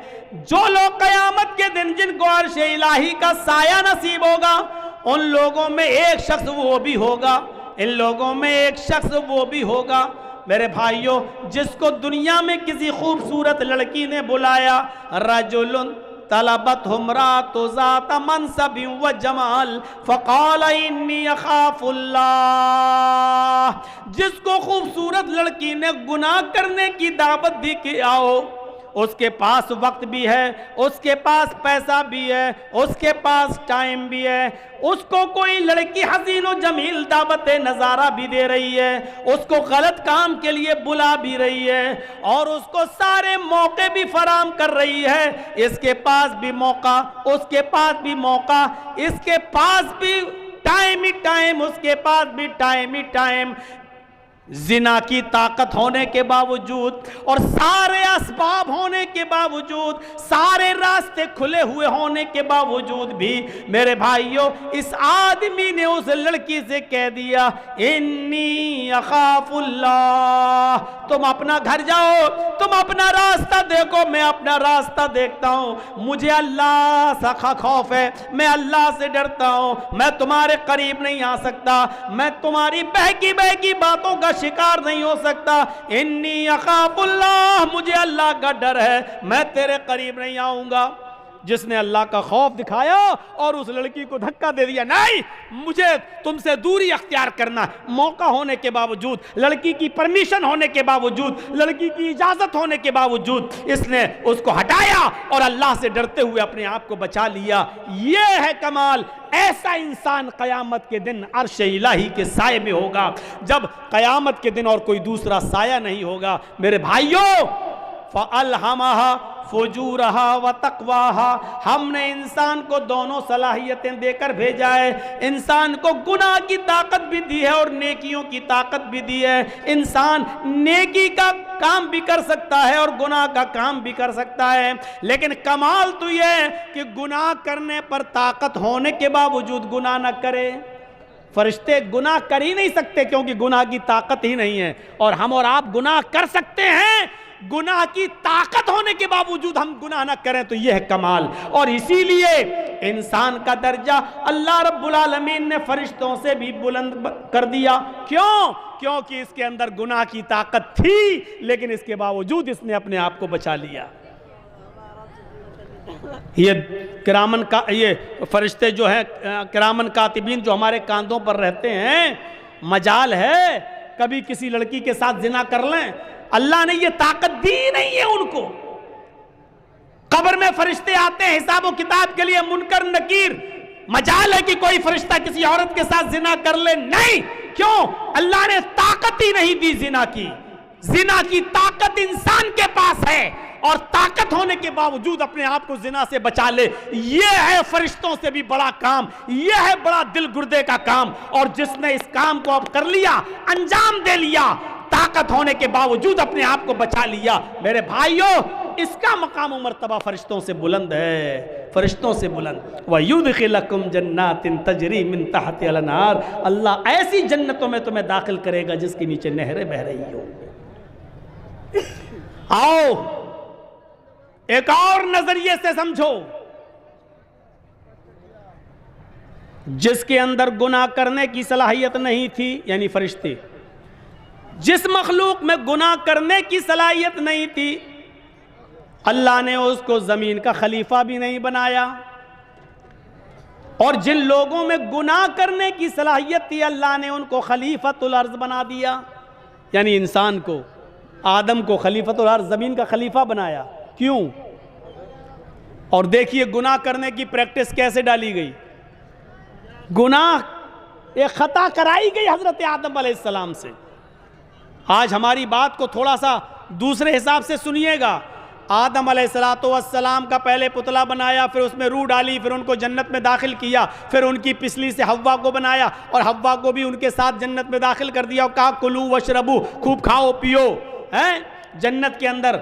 جو لوگ قیامت کے دن جن کو عرش الہی کا سایہ نصیب ہوگا، ان لوگوں میں ایک شخص وہ بھی ہوگا، ان لوگوں میں ایک شخص وہ بھی ہوگا میرے بھائیوں جس کو دنیا میں کسی خوبصورت لڑکی نے بلایا، رجل طلبت امرأۃ ذات منصب و جمال فقال انی اخاف اللہ، جس کو خوبصورت لڑکی نے گناہ کرنے کی دعوت دی کہ آؤ، اس کے پاس وقت بھی ہے، اس کے پاس پیسہ بھی ہے، اس کے پاس ٹائم بھی ہے، اس کو کوئی لڑکی حسین و جمیل دعوت نظارہ بھی دے رہی ہے، اس کو غلط کام کے لیے بلا بھی رہی ہے اور اس کو سارے موقع بھی فراہم کر رہی ہے، اس کے پاس بھی موقع، اس کے پاس بھی موقع، اس کے پاس بھی ٹائم ہی ٹائم، اس کے پاس بھی ٹائم ہی ٹائم، زنا کی طاقت ہونے کے باوجود اور سارے اسباب ہونے کے باوجود، سارے راستے کھلے ہوئے ہونے کے باوجود بھی میرے بھائیوں اس آدمی نے اس لڑکی سے کہہ دیا انی اخاف اللہ، تم اپنا گھر جاؤ، تم اپنا راستہ دیکھو، میں اپنا راستہ دیکھتا ہوں، مجھے اللہ سے خوف ہے، میں اللہ سے ڈرتا ہوں، میں تمہارے قریب نہیں آ سکتا، میں تمہاری بہکی بہکی باتوں کا شکار نہیں ہو سکتا، انی اخاف اللہ، مجھے اللہ کا ڈر ہے، میں تیرے قریب نہیں آؤں گا۔ جس نے اللہ کا خوف دکھایا اور اس لڑکی کو دھکا دے دیا، نہیں مجھے تم سے دوری اختیار کرنا، موقع ہونے کے باوجود، لڑکی کی پرمیشن ہونے کے باوجود، لڑکی کی اجازت ہونے کے باوجود اس نے اس کو ہٹایا اور اللہ سے ڈرتے ہوئے اپنے آپ کو بچا لیا، یہ ہے کمال۔ ایسا انسان قیامت کے دن عرش الہی کے سائے میں ہوگا، جب قیامت کے دن اور کوئی دوسرا سایہ نہیں ہوگا میرے بھائیوں۔ فَأَلْهَمَهَا فُجُورَهَا وَتَقْوَاهَا، ہم نے انسان کو دونوں صلاحیتیں دے کر بھیجا ہے، انسان کو گناہ کی طاقت بھی دی ہے اور نیکیوں کی طاقت بھی دی ہے، انسان نیکی کا کام بھی کر سکتا ہے اور گناہ کا کام بھی کر سکتا ہے، لیکن کمال تو یہ ہے کہ گناہ کرنے پر طاقت ہونے کے باوجود گناہ نہ کرے۔ فرشتے گناہ کر ہی نہیں سکتے کیونکہ گناہ کی طاقت ہی نہیں ہے، اور ہم اور آپ گناہ کر سکتے ہیں، گناہ کی طاقت ہونے کے باوجود ہم گناہ نہ کریں، تو یہ ہے کمال۔ اور اسی لیے انسان کا درجہ اللہ رب العالمین نے فرشتوں سے بھی بلند کر دیا، کیوں؟ کیونکہ اس کے اندر گناہ کی طاقت تھی لیکن اس کے باوجود اس نے اپنے آپ کو بچا لیا۔ یہ کرامن کا یہ فرشتے جو ہیں کرامن کاتبین جو ہمارے کاندھوں پر رہتے ہیں، مجال ہے کبھی کسی لڑکی کے ساتھ زنا کر لیں، اللہ نے یہ طاقت دی نہیں ہے ان کو۔ قبر میں فرشتے آتے ہیں حساب و کتاب کے لیے، منکر نکیر، مجال ہے کہ کوئی فرشتہ کسی عورت کے ساتھ زنا کر لے؟ نہیں، کیوں؟ اللہ نے طاقت ہی نہیں دی زنا کی۔ زنا کی طاقت انسان کے پاس ہے اور طاقت ہونے کے باوجود اپنے آپ کو زنا سے بچا لے، یہ ہے فرشتوں سے بھی بڑا کام، یہ ہے بڑا دل گردے کا کام۔ اور جس نے اس کام کو اب کر لیا، انجام دے لیا، طاقت ہونے کے باوجود اپنے آپ کو بچا لیا. میرے بھائیوں اس کا مقام و مرتبہ فرشتوں سے بلند ہے, فرشتوں سے بلند. وَيُدْخِلَكُمْ جَنَّاتٍ تَجْرِي مِن تَحْتِهَا الْأَنْهَارُ, اللہ ایسی جنتوں میں تمہیں داخل کرے گا جس کے نیچے نہریں بہہ رہی ہوں. آؤ ایک اور نظریے سے سمجھو. جس کے اندر گناہ کرنے کی صلاحیت نہیں تھی, یعنی فرشتے, جس مخلوق میں گناہ کرنے کی صلاحیت نہیں تھی, اللہ نے اس کو زمین کا خلیفہ بھی نہیں بنایا. اور جن لوگوں میں گناہ کرنے کی صلاحیت تھی, اللہ نے ان کو خلیفۃ الارض بنا دیا. یعنی انسان کو, آدم کو خلیفۃ الارض, زمین کا خلیفہ بنایا. کیوں؟ اور دیکھیے گناہ کرنے کی پریکٹس کیسے ڈالی گئی. گناہ ایک خطا کرائی گئی حضرت آدم علیہ السلام سے. آج ہماری بات کو تھوڑا سا دوسرے حساب سے سنیے گا. آدم علیہ السلام کا پہلے پتلا بنایا, پھر اس میں روح ڈالی, پھر ان کو جنت میں داخل کیا, پھر ان کی پسلی سے حوا کو بنایا اور حوا کو بھی ان کے ساتھ جنت میں داخل کر دیا اور کہا کلو وشربو, خوب کھاؤ پیو جنت کے اندر.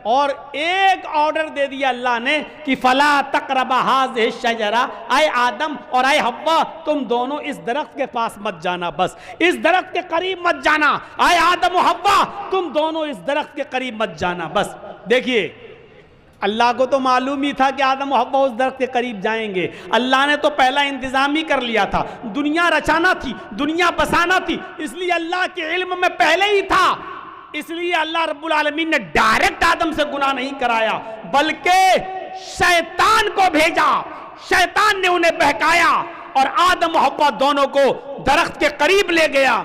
اور ایک آرڈر دے دیا اللہ نے کہ فلا تقربا هذه الشجرہ, اے آدم اور اے حوا تم دونوں اس درخت کے پاس مت جانا, بس اس درخت کے قریب مت جانا. اے آدم و حوا تم دونوں اس درخت کے قریب مت جانا, بس. دیکھیے اللہ کو تو معلوم ہی تھا کہ آدم و حوا اس درخت کے قریب جائیں گے. اللہ نے تو پہلا انتظام ہی کر لیا تھا. دنیا رچانا تھی, دنیا بسانا تھی, اس لیے اللہ کے علم میں پہلے ہی تھا. اس لیے اللہ رب العالمین نے ڈائریکٹ آدم سے گناہ نہیں کرایا, بلکہ شیطان کو بھیجا. شیطان نے انہیں بہکایا اور آدم و حوا دونوں کو درخت کے قریب لے گیا.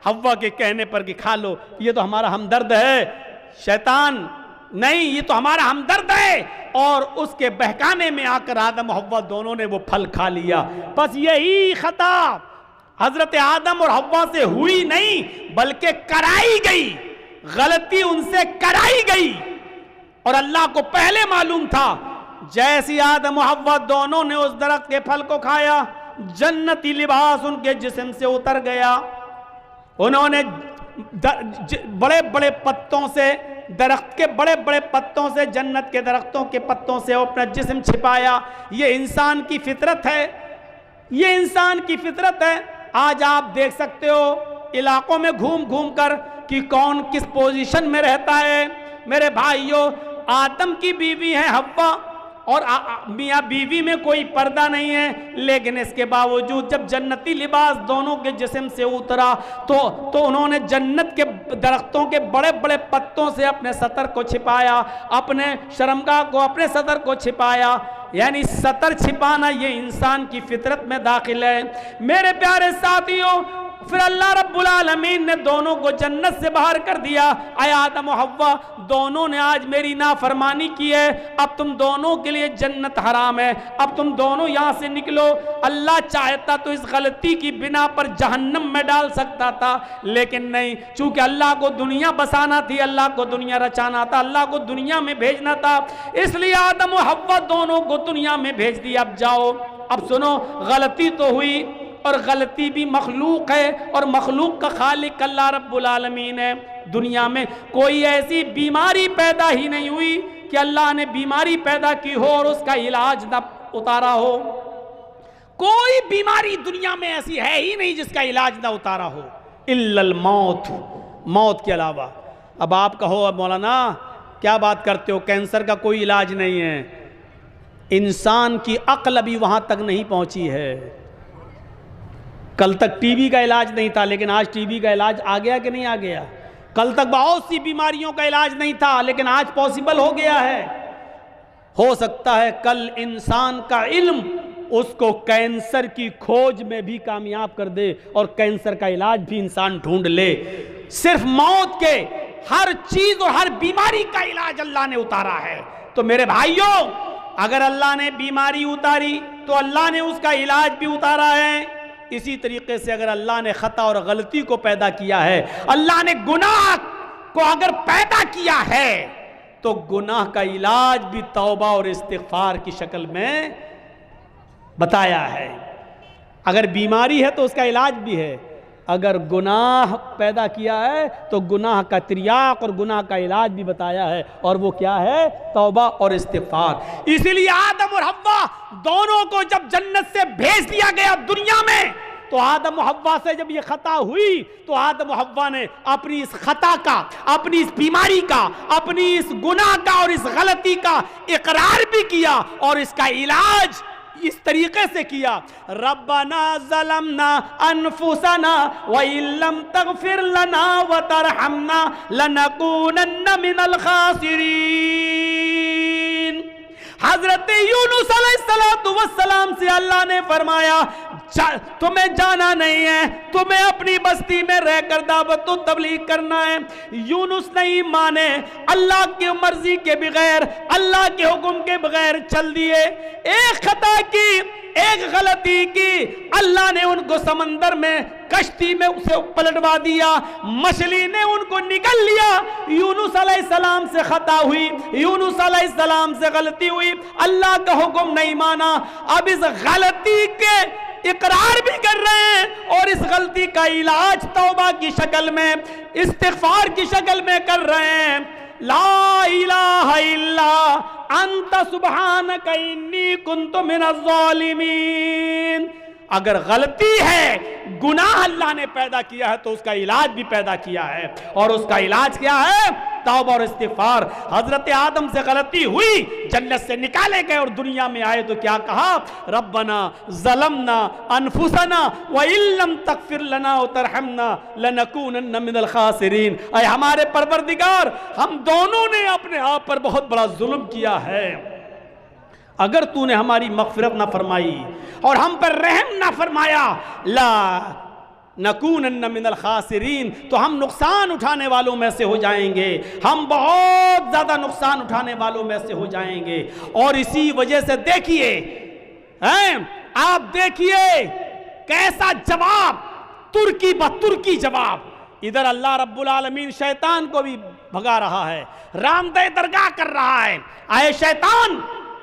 حوا کے کہنے پر کہ کھا لو, یہ تو ہمارا ہمدرد ہے. شیطان نہیں, یہ تو ہمارا ہمدرد ہے. اور اس کے بہکانے میں آ کر آدم و حوا دونوں نے وہ پھل کھا لیا. بس یہی خطا حضرت آدم اور حوا سے ہوئی نہیں بلکہ کرائی گئی. غلطی ان سے کرائی گئی اور اللہ کو پہلے معلوم تھا. جیسی آدم و حوا دونوں نے اس درخت کے پھل کو کھایا, جنتی لباس ان کے جسم سے اتر گیا. انہوں نے بڑے بڑے پتوں سے, درخت کے بڑے بڑے پتوں سے, جنت کے درختوں کے پتوں سے اپنا جسم چھپایا. یہ انسان کی فطرت ہے, یہ انسان کی فطرت ہے. آج آپ دیکھ سکتے ہو علاقوں میں گھوم گھوم کر کہ کون کس پوزیشن میں رہتا ہے. میرے بھائیوں آدم کی بیوی ہے حوا اور میاں بیوی میں کوئی پردہ نہیں ہے, لیکن اس کے باوجود جب جنتی لباس دونوں کے جسم سے اترا تو انہوں نے جنت کے درختوں کے بڑے بڑے پتوں سے اپنے سطر کو چھپایا, اپنے شرمگاہ کو, اپنے سطر کو چھپایا. یعنی سطر چھپانا یہ انسان کی فطرت میں داخل ہے. میرے پیارے ساتھیوں پھر اللہ رب العالمین نے دونوں کو جنت سے باہر کر دیا. اے آدم و حوا دونوں نے آج میری نافرمانی کی ہے, اب تم دونوں کے لیے جنت حرام ہے, اب تم دونوں یہاں سے نکلو. اللہ چاہتا تو اس غلطی کی بنا پر جہنم میں ڈال سکتا تھا, لیکن نہیں, چونکہ اللہ کو دنیا بسانا تھی, اللہ کو دنیا رچانا تھا, اللہ کو دنیا میں بھیجنا تھا, اس لیے آدم و حوا دونوں کو دنیا میں بھیج دیا. اب جاؤ, اب سنو, غلطی تو ہوئی اور غلطی بھی مخلوق ہے اور مخلوق کا خالق اللہ رب العالمین ہے. دنیا میں کوئی ایسی بیماری پیدا ہی نہیں ہوئی کہ اللہ نے بیماری پیدا کی ہو اور اس کا علاج نہ اتارا ہو. کوئی بیماری دنیا میں ایسی ہے ہی نہیں جس کا علاج نہ اتارا ہو, الا الموت, موت کے علاوہ. اب آپ کہو مولانا کیا بات کرتے ہو, کینسر کا کوئی علاج نہیں ہے. انسان کی عقل ابھی وہاں تک نہیں پہنچی ہے. کل تک ٹی بی کا علاج نہیں تھا, لیکن آج ٹی بی کا علاج آ گیا کہ نہیں آ گیا. کل تک بہت سی بیماریوں کا علاج نہیں تھا, لیکن آج پاسبل ہو گیا ہے. ہو سکتا ہے کل انسان کا علم اس کو کینسر کی کھوج میں بھی کامیاب کر دے اور کینسر کا علاج بھی انسان ڈھونڈ لے. صرف موت کے ہر چیز اور ہر بیماری کا علاج اللہ نے اتارا ہے. تو میرے بھائیوں اگر اللہ نے بیماری اتاری تو اللہ نے اس کا علاج بھی اتارا ہے. اسی طریقے سے اگر اللہ نے خطا اور غلطی کو پیدا کیا ہے, اللہ نے گناہ کو اگر پیدا کیا ہے تو گناہ کا علاج بھی توبہ اور استغفار کی شکل میں بتایا ہے. اگر بیماری ہے تو اس کا علاج بھی ہے, اگر گناہ پیدا کیا ہے تو گناہ کا تریاق اور گناہ کا علاج بھی بتایا ہے، اور وہ کیا ہے؟ توبہ اور استغفار۔ اسی لیے آدم اور حوا دونوں کو جب جنت سے بھیج دیا گیا دنیا میں، تو آدم و حوا سے جب یہ خطا ہوئی تو آدم و حوا نے اپنی اس خطا کا، اپنی اس بیماری کا، اپنی اس گناہ کا اور اس غلطی کا اقرار بھی کیا، اور اس کا علاج اس طریقے سے کیا، ربنا ظلمنا انفسنا وَإِن لَّمْ تَغْفِرْ لَنَا وَتَرْحَمْنَا لَنَكُونَنَّ مِنَ الْخَاسِرِينَ۔ حضرت یونس علیہ السلام سے اللہ نے فرمایا تمہیں جانا نہیں ہے، تمہیں اپنی بستی میں رہ کر دعوت و تبلیغ کرنا ہے۔ یونس نہیں مانے، اللہ کی مرضی کے بغیر، اللہ کے حکم کے بغیر چل دیے، ایک خطا کی، ایک غلطی کی، اللہ نے ان کو سمندر میں کشتی میں اسے پلٹوا دیا، مچھلی نے ان کو نگل لیا۔ یونس علیہ السلام سے خطا ہوئی، یونس علیہ السلام سے غلطی ہوئی، اللہ کا حکم نہیں مانا، اب اس غلطی کے اقرار بھی کر رہے ہیں اور اس غلطی کا علاج توبہ کی شکل میں، استغفار کی شکل میں کر رہے ہیں۔ لا الہ الا انت سبحانک انی کنت من الظالمین۔ اگر غلطی ہے، گناہ اللہ نے پیدا کیا ہے تو اس کا علاج بھی پیدا کیا ہے، اور اس کا علاج کیا ہے؟ توبہ اور استغفار۔ حضرت آدم سے غلطی ہوئی، جنت سے نکالے گئے اور دنیا میں آئے تو کیا کہا؟ ربنا ظلمنا انفسنا وَإِن لَّمْ تَغْفِرْ لَنَا وَتَرْحَمْنَا لَنَكُونَنَّ مِنَ الْخَاسِرِينَ۔ اے ہمارے پروردگار، ہم دونوں نے اپنے آپ پر بہت بڑا ظلم کیا ہے، اگر تو نے ہماری مغفرت نہ فرمائی اور ہم پر رحم نہ فرمایا، لا نکونن من الخاسرین، تو ہم نقصان اٹھانے والوں میں سے ہو جائیں گے، ہم بہت زیادہ نقصان اٹھانے والوں میں سے ہو جائیں گے۔ اور اسی وجہ سے دیکھیے، آپ دیکھیے کیسا جواب، ترکی بترکی جواب۔ ادھر اللہ رب العالمین شیطان کو بھی بھگا رہا ہے، رامدہ درگاہ کر رہا ہے، اے شیطان،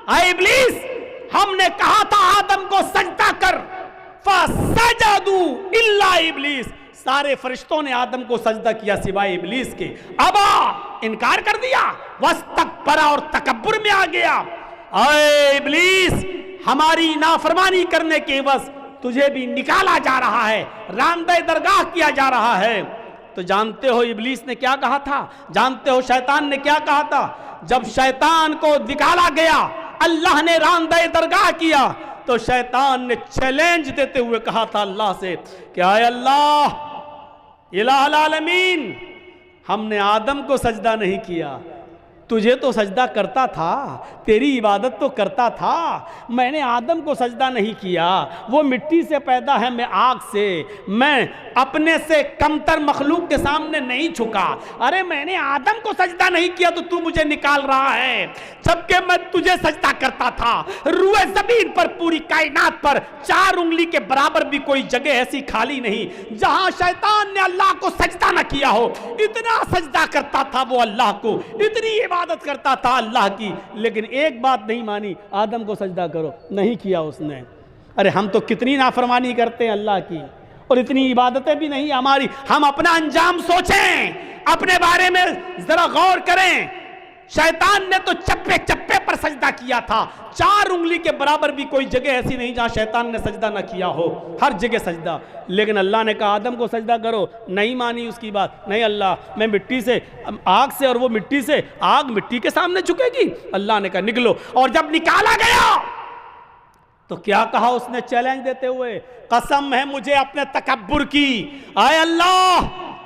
اے ابلیس، ہم نے کہا تھا آدم کو سجدہ کر، فَسَجَدُوا إِلَّا إِبْلِيسَ، سارے فرشتوں نے آدم کو سجدہ کیا سوائے ابلیس کے، ابا، انکار کر دیا، وَاسْتَكْبَرَ، اور تکبر میں آ گیا۔ اے ابلیس، ہماری نافرمانی کرنے کے عوض تجھے بھی نکالا جا رہا ہے، رامدہ درگاہ کیا جا رہا ہے۔ تو جانتے ہو ابلیس نے کیا کہا تھا؟ جانتے ہو شیطان نے کیا کہا تھا؟ جب شیطان کو نکالا گیا، اللہ نے رامدہ درگاہ کیا، تو شیطان نے چیلنج دیتے ہوئے کہا تھا اللہ سے کہ اے اللہ، الہ العالمین، ہم نے آدم کو سجدہ نہیں کیا، تجھے تو سجدہ کرتا تھا، تیری عبادت تو کرتا تھا، میں نے آدم کو سجدہ نہیں کیا، وہ مٹی سے پیدا ہے، میں آگ سے، میں اپنے سے کمتر مخلوق کے سامنے نہیں جھکا، ارے میں نے آدم کو سجدہ نہیں کیا تو تو مجھے نکال رہا ہے، جبکہ میں تجھے سجدہ کرتا تھا۔ روئے زمین پر، پوری کائنات پر 4 انگلی کے برابر بھی کوئی جگہ ایسی خالی نہیں جہاں شیطان نے اللہ کو سجدہ نہ کیا ہو، اتنا سجدہ کرتا تھا وہ اللہ کو، اتنی عبادت کرتا تھا اللہ کی، لیکن ایک بات نہیں مانی، آدم کو سجدہ کرو، نہیں کیا اس نے۔ ارے ہم تو کتنی نافرمانی کرتے ہیں اللہ کی، اور اتنی عبادتیں بھی نہیں ہماری۔ ہم اپنا انجام سوچیں، اپنے بارے میں ذرا غور کریں۔ شیطان نے تو چپے چپے پر سجدہ کیا تھا، 4 انگلی کے برابر بھی کوئی جگہ ایسی نہیں جہاں شیطان نے سجدہ نہ کیا ہو، ہر جگہ سجدہ۔ لیکن اللہ نے کہا آدم کو سجدہ کرو، نہیں مانی اس کی بات، نہیں اللہ، میں مٹی سے، آگ سے، اور وہ مٹی سے، آگ مٹی کے سامنے جھکے گی؟ اللہ نے کہا نکلو، اور جب نکالا گیا تو کیا کہا اس نے چیلنج دیتے ہوئے؟ قسم ہے مجھے اپنے تکبر کی، اے اللہ،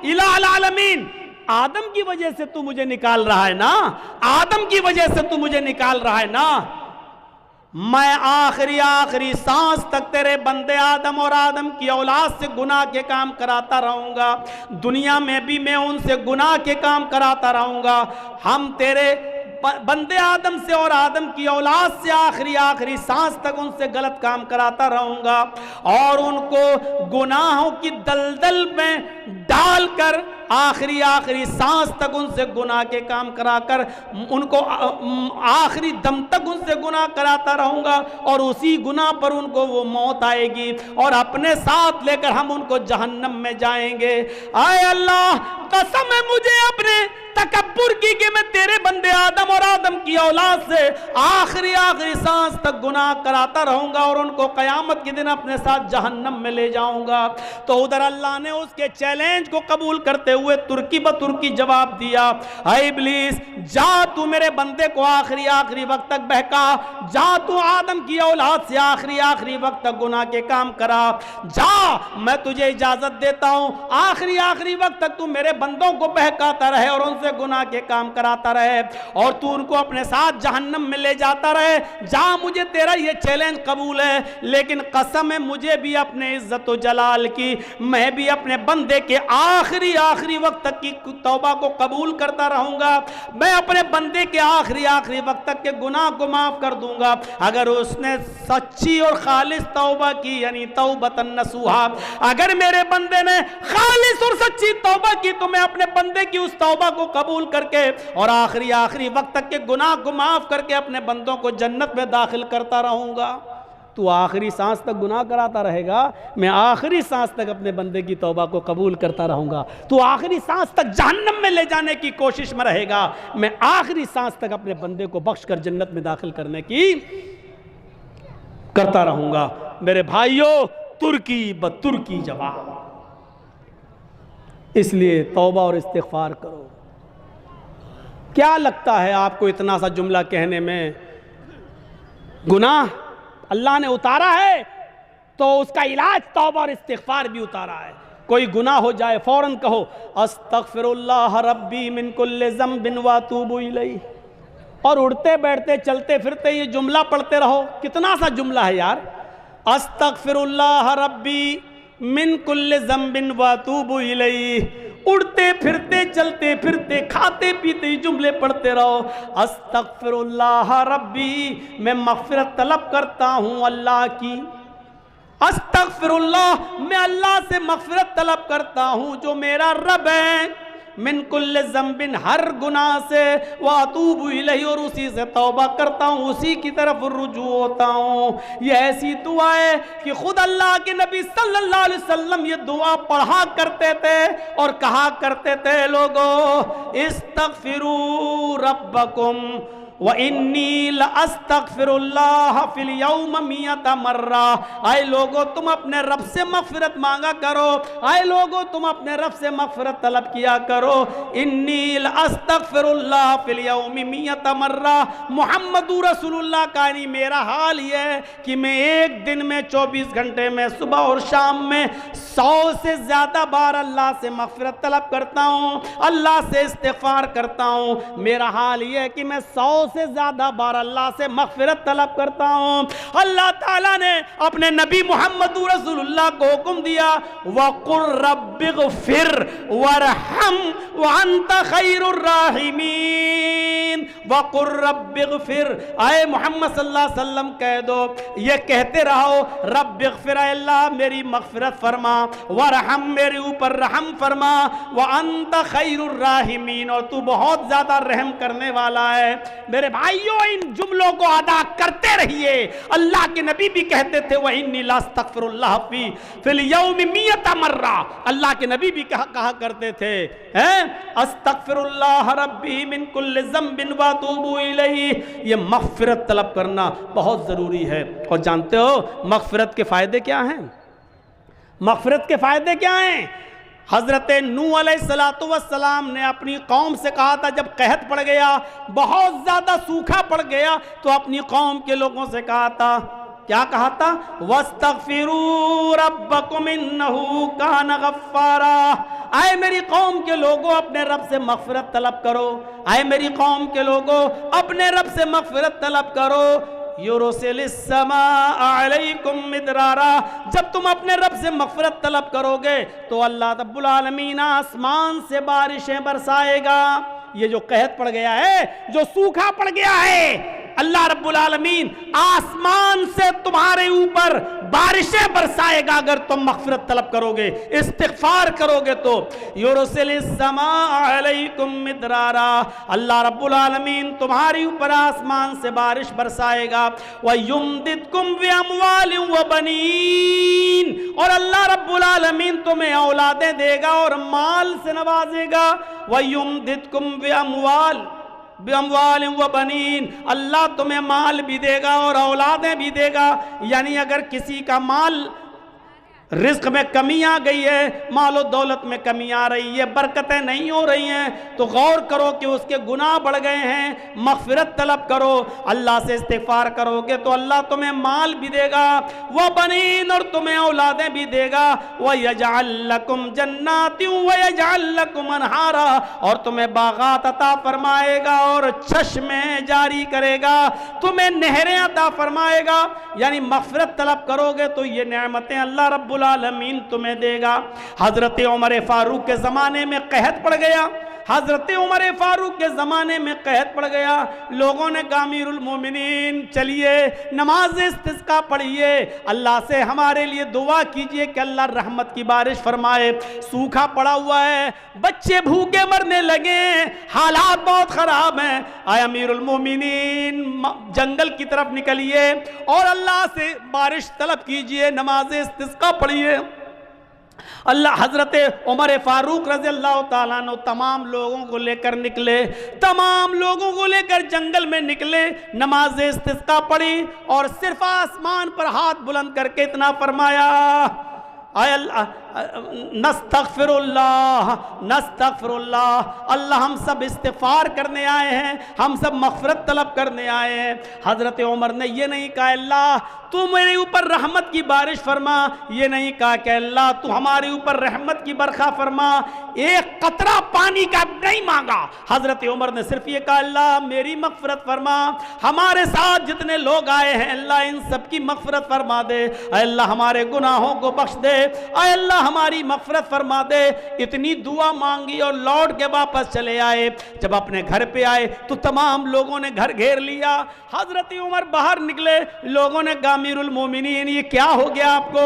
الہ العالمین، آدم کی وجہ سے تو مجھے نکال رہا ہے نا، آدم کی وجہ سے تو مجھے نکال رہا ہے نا، میں آخری سانس تک تیرے بندے آدم اور آدم کی اولاد سے گناہ کے کام کراتا رہوں گا، دنیا میں بھی میں ان سے گناہ کے کام کراتا رہوں گا، ہم تیرے بندے آدم سے اور آدم کی اولاد سے آخری سانس تک ان سے غلط کام کراتا رہوں گا، اور ان کو گناہوں کی دلدل میں ڈال کر آخری سانس تک ان سے گناہ کے کام کرا کر ان کو آخری دم تک ان سے گناہ کراتا رہوں گا، اور اسی گناہ پر ان کو وہ موت آئے گی اور اپنے ساتھ لے کر ہم ان کو جہنم میں جائیں گے۔ اے اللہ قسم ہے مجھے اپنے تکبر کی کہ میں تیرے بندے آدم اور آدم کی اولاد سے آخری سانس تک گناہ کراتا رہوں گا اور ان کو قیامت کے دن اپنے ساتھ جہنم میں لے جاؤں گا۔ تو ادھر اللہ نے اس کے چیلنج کو قبول کرتے ہوئے ترکی بترکی جواب دیا، اے ابلیس جا تو میرے بندے کو آخری وقت تک بہکا، جا تو آدم کی اولاد سے آخری وقت تک گناہ کے کام کرا، جا میں تجھے اجازت دیتا ہوں آخری وقت تک تو میرے بندوں کو بہکاتا رہے اور ان سے گناہ کے کام کراتا رہے اور تو ان کو اپنے ساتھ جہنم میں لے جاتا رہے، جا مجھے تیرا یہ چیلنج قبول ہے، لیکن قسم ہے مجھے بھی اپنے عزت و جلال کی، میں بھی اپنے بندے کے آخری وقت تک کی توبہ کو قبول کرتا رہوں گا، میں اپنے بندے کے آخری وقت تک کے گناہ کو معاف کر دوں گا اگر اس نے سچی اور خالص توبہ کی، یعنی توبۃ نصوحا، اگر میرے بندے نے خالص اور سچی توبہ کی تو میں اپنے بندے کی اس توبہ کو قبول کر کے اور آخری وقت تک کے گناہ کو معاف کر کے اپنے بندوں کو جنت میں داخل کرتا رہوں گا۔ تو آخری سانس تک گناہ کراتا رہے گا، میں آخری سانس تک اپنے بندے کی توبہ کو قبول کرتا رہوں گا، تو آخری سانس تک جہنم میں لے جانے کی کوشش میں رہے گا، میں آخری سانس تک اپنے بندے کو بخش کر جنت میں داخل کرنے کی کرتا رہوں گا۔ میرے بھائیوں ترکی بترکی جواب، اس لیے توبہ اور استغفار کرو۔ کیا لگتا ہے آپ کو اتنا سا جملہ کہنے میں؟ گناہ اللہ نے اتارا ہے تو اس کا علاج توبہ اور استغفار بھی اتارا ہے۔ کوئی گناہ ہو جائے فوراً کہو استغفر اللہ ربی من کل ذنب واتوب الیہ، اور اڑتے بیٹھتے چلتے پھرتے یہ جملہ پڑھتے رہو۔ کتنا سا جملہ ہے یار، استغفر اللہ ربی من کل ذنب واتوب الیہ، اڑتے پھرتے چلتے پھرتے کھاتے پیتے جملے پڑھتے رہو۔ استغفر اللہ ربی، میں مغفرت طلب کرتا ہوں اللہ کی، استغفر اللہ، میں اللہ سے مغفرت طلب کرتا ہوں جو میرا رب ہے، من کل ذنب، ہر گناہ سے، واتوب الیہ، اور اسی سے توبہ کرتا ہوں، اسی کی طرف رجوع ہوتا ہوں۔ یہ ایسی دعا ہے کہ خود اللہ کے نبی صلی اللہ علیہ وسلم یہ دعا پڑھا کرتے تھے اور کہا کرتے تھے، لوگو استغفروا ربکم وَإِنِّي لَأَسْتَغْفِرُ اللَّهَ فِي الْيَوْمِ 100 مرہ، اے لوگو تم اپنے رب سے مغفرت مانگا کرو، اے لوگو تم اپنے رب سے مغفرت طلب کیا کرو۔ اِنِّي لَأَسْتَغْفِرُ اللَّهَ فِي الْيَوْمِ 100 مرہ، محمد رسول اللہ کا نہیں، میرا حال یہ ہے کہ میں ایک دن میں 24 گھنٹے میں صبح اور شام میں 100 سے زیادہ بار اللہ سے مغفرت طلب کرتا ہوں، اللہ سے استغفار کرتا ہوں۔ میرا حال یہ ہے کہ میں 100 سے زیادہ بار اللہ سے مغفرت طلب کرتا ہوں۔ اللہ تعالیٰ نے اپنے نبی محمد رسول اللہ کو حکم دیا، وَقُلْ رَبِّ اغْفِرْ وَارْحَمْ وَأَنْتَ خَيْرُ الرَّاحِمِينَ۔ وَقُلْ رَبِّ اغْفِرْ، اے محمد صلی اللہ علیہ وسلم کہہ دو، یہ کہتے رہو، رب اغفر، اے اللہ میری مغفرت فرما، وَارْحَمْ میرے اوپر رحم فرما، وَأَنْتَ خَيْرُ الرَّاحِمِينَ، اور تو بہت زیادہ رحم کرنے والا ہے۔ میرے بھائیوں ان جملوں کو ادا کرتے رہیے۔ اللہ کے نبی بھی کہتے تھے وَإِنِّي لَأَسْتَغْفِرُ اللَّهَ فِي الْيَوْمِ 100 مرہ، اللہ کے نبی بھی کہا کرتے تھے استغفر اللہ ربی من کل ذنب واتوب الیہ۔ یہ مغفرت طلب کرنا بہت ضروری ہے۔ اور جانتے ہو مغفرت کے فائدے کیا ہیں؟ مغفرت کے فائدے کیا ہیں؟ حضرت نوح علیہ السلام نے اپنی قوم سے کہا تھا، جب قحط پڑ گیا، بہت زیادہ سوکھا پڑ گیا، تو اپنی قوم کے لوگوں سے کہا تھا، کیا کہا تھا؟ وَاسْتَغْفِرُوا رَبَّكُمْ إِنَّهُ كَانَ غَفَّارًا۔ اے میری قوم کے لوگوں اپنے رب سے مغفرت طلب کرو، اے میری قوم کے لوگوں اپنے رب سے مغفرت طلب کرو۔ یُرْسِلِ السَّمَاءَ عَلَيْكُمْ مِدْرَارًا، جب تم اپنے رب سے مغفرت طلب کرو گے تو اللہ رب العالمین آسمان سے بارشیں برسائے گا۔ یہ جو قحط پڑ گیا ہے، جو سوکھا پڑ گیا ہے، اللہ رب العالمین آسمان سے تمہارے اوپر بارشیں برسائے گا اگر تم مغفرت طلب کرو گے، استغفار کرو گے تو۔ یرسل السماء علیکم مدرارا، اللہ رب العالمین تمہاری اوپر آسمان سے بارش برسائے گا۔ وَيُمْدِدْكُمْ بِأَمْوَالٍ وَبَنِينَ، اور اللہ رب العالمین تمہیں اولادیں دے گا اور مال سے نوازے گا۔ وَيُمْدِدْكُمْ بِأَمْوَالٍ وَبَنِينَ، اللہ تمہیں مال بھی دے گا اور اولادیں بھی دے گا۔ یعنی اگر کسی کا مال رزق میں کمی آ گئی ہے، مال و دولت میں کمی آ رہی ہے، برکتیں نہیں ہو رہی ہیں، تو غور کرو کہ اس کے گناہ بڑھ گئے ہیں، مغفرت طلب کرو، اللہ سے استغفار کرو گے تو اللہ تمہیں مال بھی دے گا، وَبَنِينَ، اور تمہیں اولادیں بھی دے گا، وَيَجْعَلْ لَكُمْ جَنَّاتٍ وَيَجْعَلْ لَكُمْ أَنْهَارًا، اور تمہیں باغات عطا فرمائے گا اور چشمیں جاری کرے گا، تمہیں نہریں عطا فرمائے گا۔ یعنی مغفرت طلب کرو گے تو یہ نعمتیں اللہ رب العالمین تمہیں دے گا۔ حضرت عمر فاروق کے زمانے میں قحط پڑ گیا، حضرت عمر فاروق کے زمانے میں قحط پڑ گیا، لوگوں نے کہا امیر المومنین چلیے نماز استسقاء پڑھیے، اللہ سے ہمارے لیے دعا کیجئے کہ اللہ رحمت کی بارش فرمائے، سوکھا پڑا ہوا ہے، بچے بھوکے مرنے لگے، حالات بہت خراب ہیں، آئے امیر المومنین جنگل کی طرف نکلیے اور اللہ سے بارش طلب کیجئے، نماز استسقاء پڑھیے۔ اللہ حضرت عمر فاروق رضی اللہ تعالیٰ عنہ تمام لوگوں کو لے کر نکلے، تمام لوگوں کو لے کر جنگل میں نکلے، نماز استسقاء پڑھی اور صرف آسمان پر ہاتھ بلند کر کے اتنا فرمایا، اے اللہ نستغفر اللہ نستغفر اللہ، اللہ ہم سب استغفار کرنے آئے ہیں، ہم سب مغفرت طلب کرنے آئے ہیں۔ حضرت عمر نے یہ نہیں کہا اللہ تو میرے اوپر رحمت کی بارش فرما، یہ نہیں کہا کہ اللہ تو ہمارے اوپر رحمت کی برکھا فرما، ایک قطرہ پانی کا نہیں مانگا۔ حضرت عمر نے صرف یہ کہا اللہ میری مغفرت فرما، ہمارے ساتھ جتنے لوگ آئے ہیں اللہ ان سب کی مغفرت فرما دے، اے اللہ ہمارے گناہوں کو بخش دے، اے اللہ ہماری مغفرت فرما دے۔ اتنی دعا مانگی اور لوٹ کے واپس چلے آئے۔ جب اپنے گھر پہ آئے تو تمام لوگوں نے گھر گھیر لیا، حضرت عمر باہر نکلے، لوگوں نے کہا امیر المومنین یہ کیا ہو گیا آپ کو؟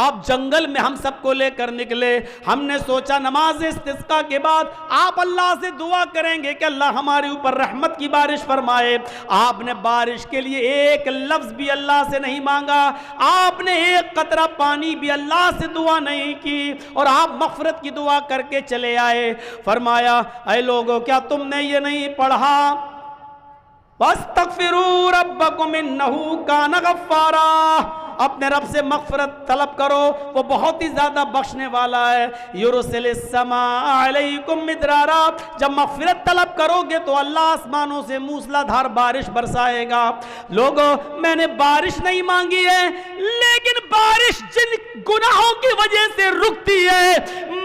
آپ جنگل میں ہم سب کو لے کر نکلے، ہم نے سوچا نماز استسقاء کے بعد آپ اللہ سے دعا کریں گے کہ اللہ ہمارے اوپر رحمت کی بارش فرمائے، آپ نے بارش کے لیے ایک لفظ بھی اللہ سے نہیں مانگا، آپ نے ایک قطرہ پانی بھی اللہ سے دعا نہیں کی، اور آپ مغفرت کی دعا کر کے چلے آئے۔ فرمایا اے لوگوں کیا تم نے یہ نہیں پڑھا وَاسْتَغْفِرُوا رَبَّكُمْ إِنَّهُ كَانَ غَفَّارًا، اپنے رب سے مغفرت طلب کرو، وہ بہت ہی زیادہ بخشنے والا ہے۔ یرسل السماء علیکم مدرارا، جب مغفرت طلب کرو گے تو اللہ آسمانوں سے موسلا دھار بارش برسائے گا۔ لوگوں میں نے بارش نہیں مانگی ہے، لیکن بارش جن گناہوں کی وجہ سے رکتی ہے،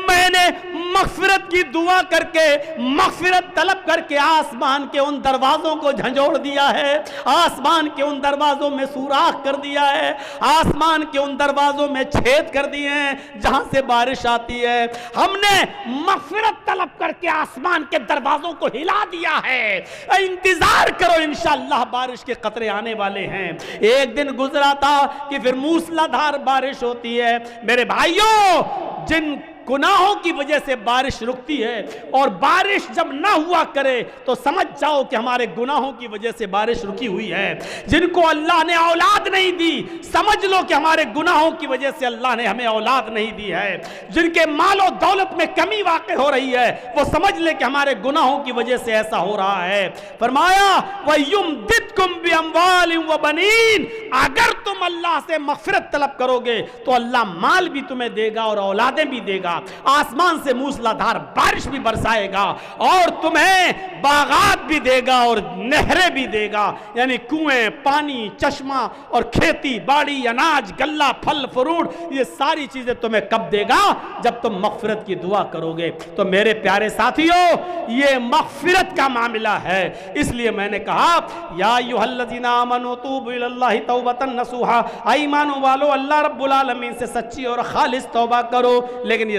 میں نے مغفرت کی دعا کر کے مغفرت طلب کر کے آسمان کے ان دروازوں کو جھنجھوڑ دیا ہے، آسمان کے ان دروازوں میں سوراخ کر دیا ہے، آسمان کے ان دروازوں میں چھید کر دیے ہیں جہاں سے بارش آتی ہے۔ ہم نے مغفرت طلب کر کے آسمان کے دروازوں کو ہلا دیا ہے، انتظار کرو انشاءاللہ بارش کے قطرے آنے والے ہیں۔ ایک دن گزرا تھا کہ پھر موسلا دھار بارش ہوتی ہے۔ میرے بھائیوں، جن گناہوں کی وجہ سے بارش رکتی ہے، اور بارش جب نہ ہوا کرے تو سمجھ جاؤ کہ ہمارے گناہوں کی وجہ سے بارش رکی ہوئی ہے۔ جن کو اللہ نے اولاد نہیں دی، سمجھ لو کہ ہمارے گناہوں کی وجہ سے اللہ نے ہمیں اولاد نہیں دی ہے۔ جن کے مال و دولت میں کمی واقع ہو رہی ہے، وہ سمجھ لے کہ ہمارے گناہوں کی وجہ سے ایسا ہو رہا ہے۔ فرمایا وَيُمْدِدْكُمْ بِأَمْوَالٍ وَبَنِينَ، اگر تم اللہ سے مغفرت طلب کرو گے تو اللہ مال بھی تمہیں دے گا اور اولادیں بھی دے گا، آسمان سے موسلا دھار بارش بھی برسائے گا، اور تمہیں باغات بھی دے گا اور نہریں بھی دے گا، یعنی کنویں، پانی، چشمہ اور کھیتی باڑی، اناج، غلہ، پھل فروٹ، یہ ساری چیزیں تمہیں کب دے گا؟ جب تم مغفرت کی دعا کرو گے۔ تو میرے پیارے ساتھیوں، یہ مغفرت کا معاملہ ہے، اس لیے میں نے کہا یا ایھا الذین آمنوا توبوا الی اللہ توبۃ نصوحا، ایمان والو اللہ رب العالمین سے سچی اور خالص توبہ کرو۔ لیکن یہ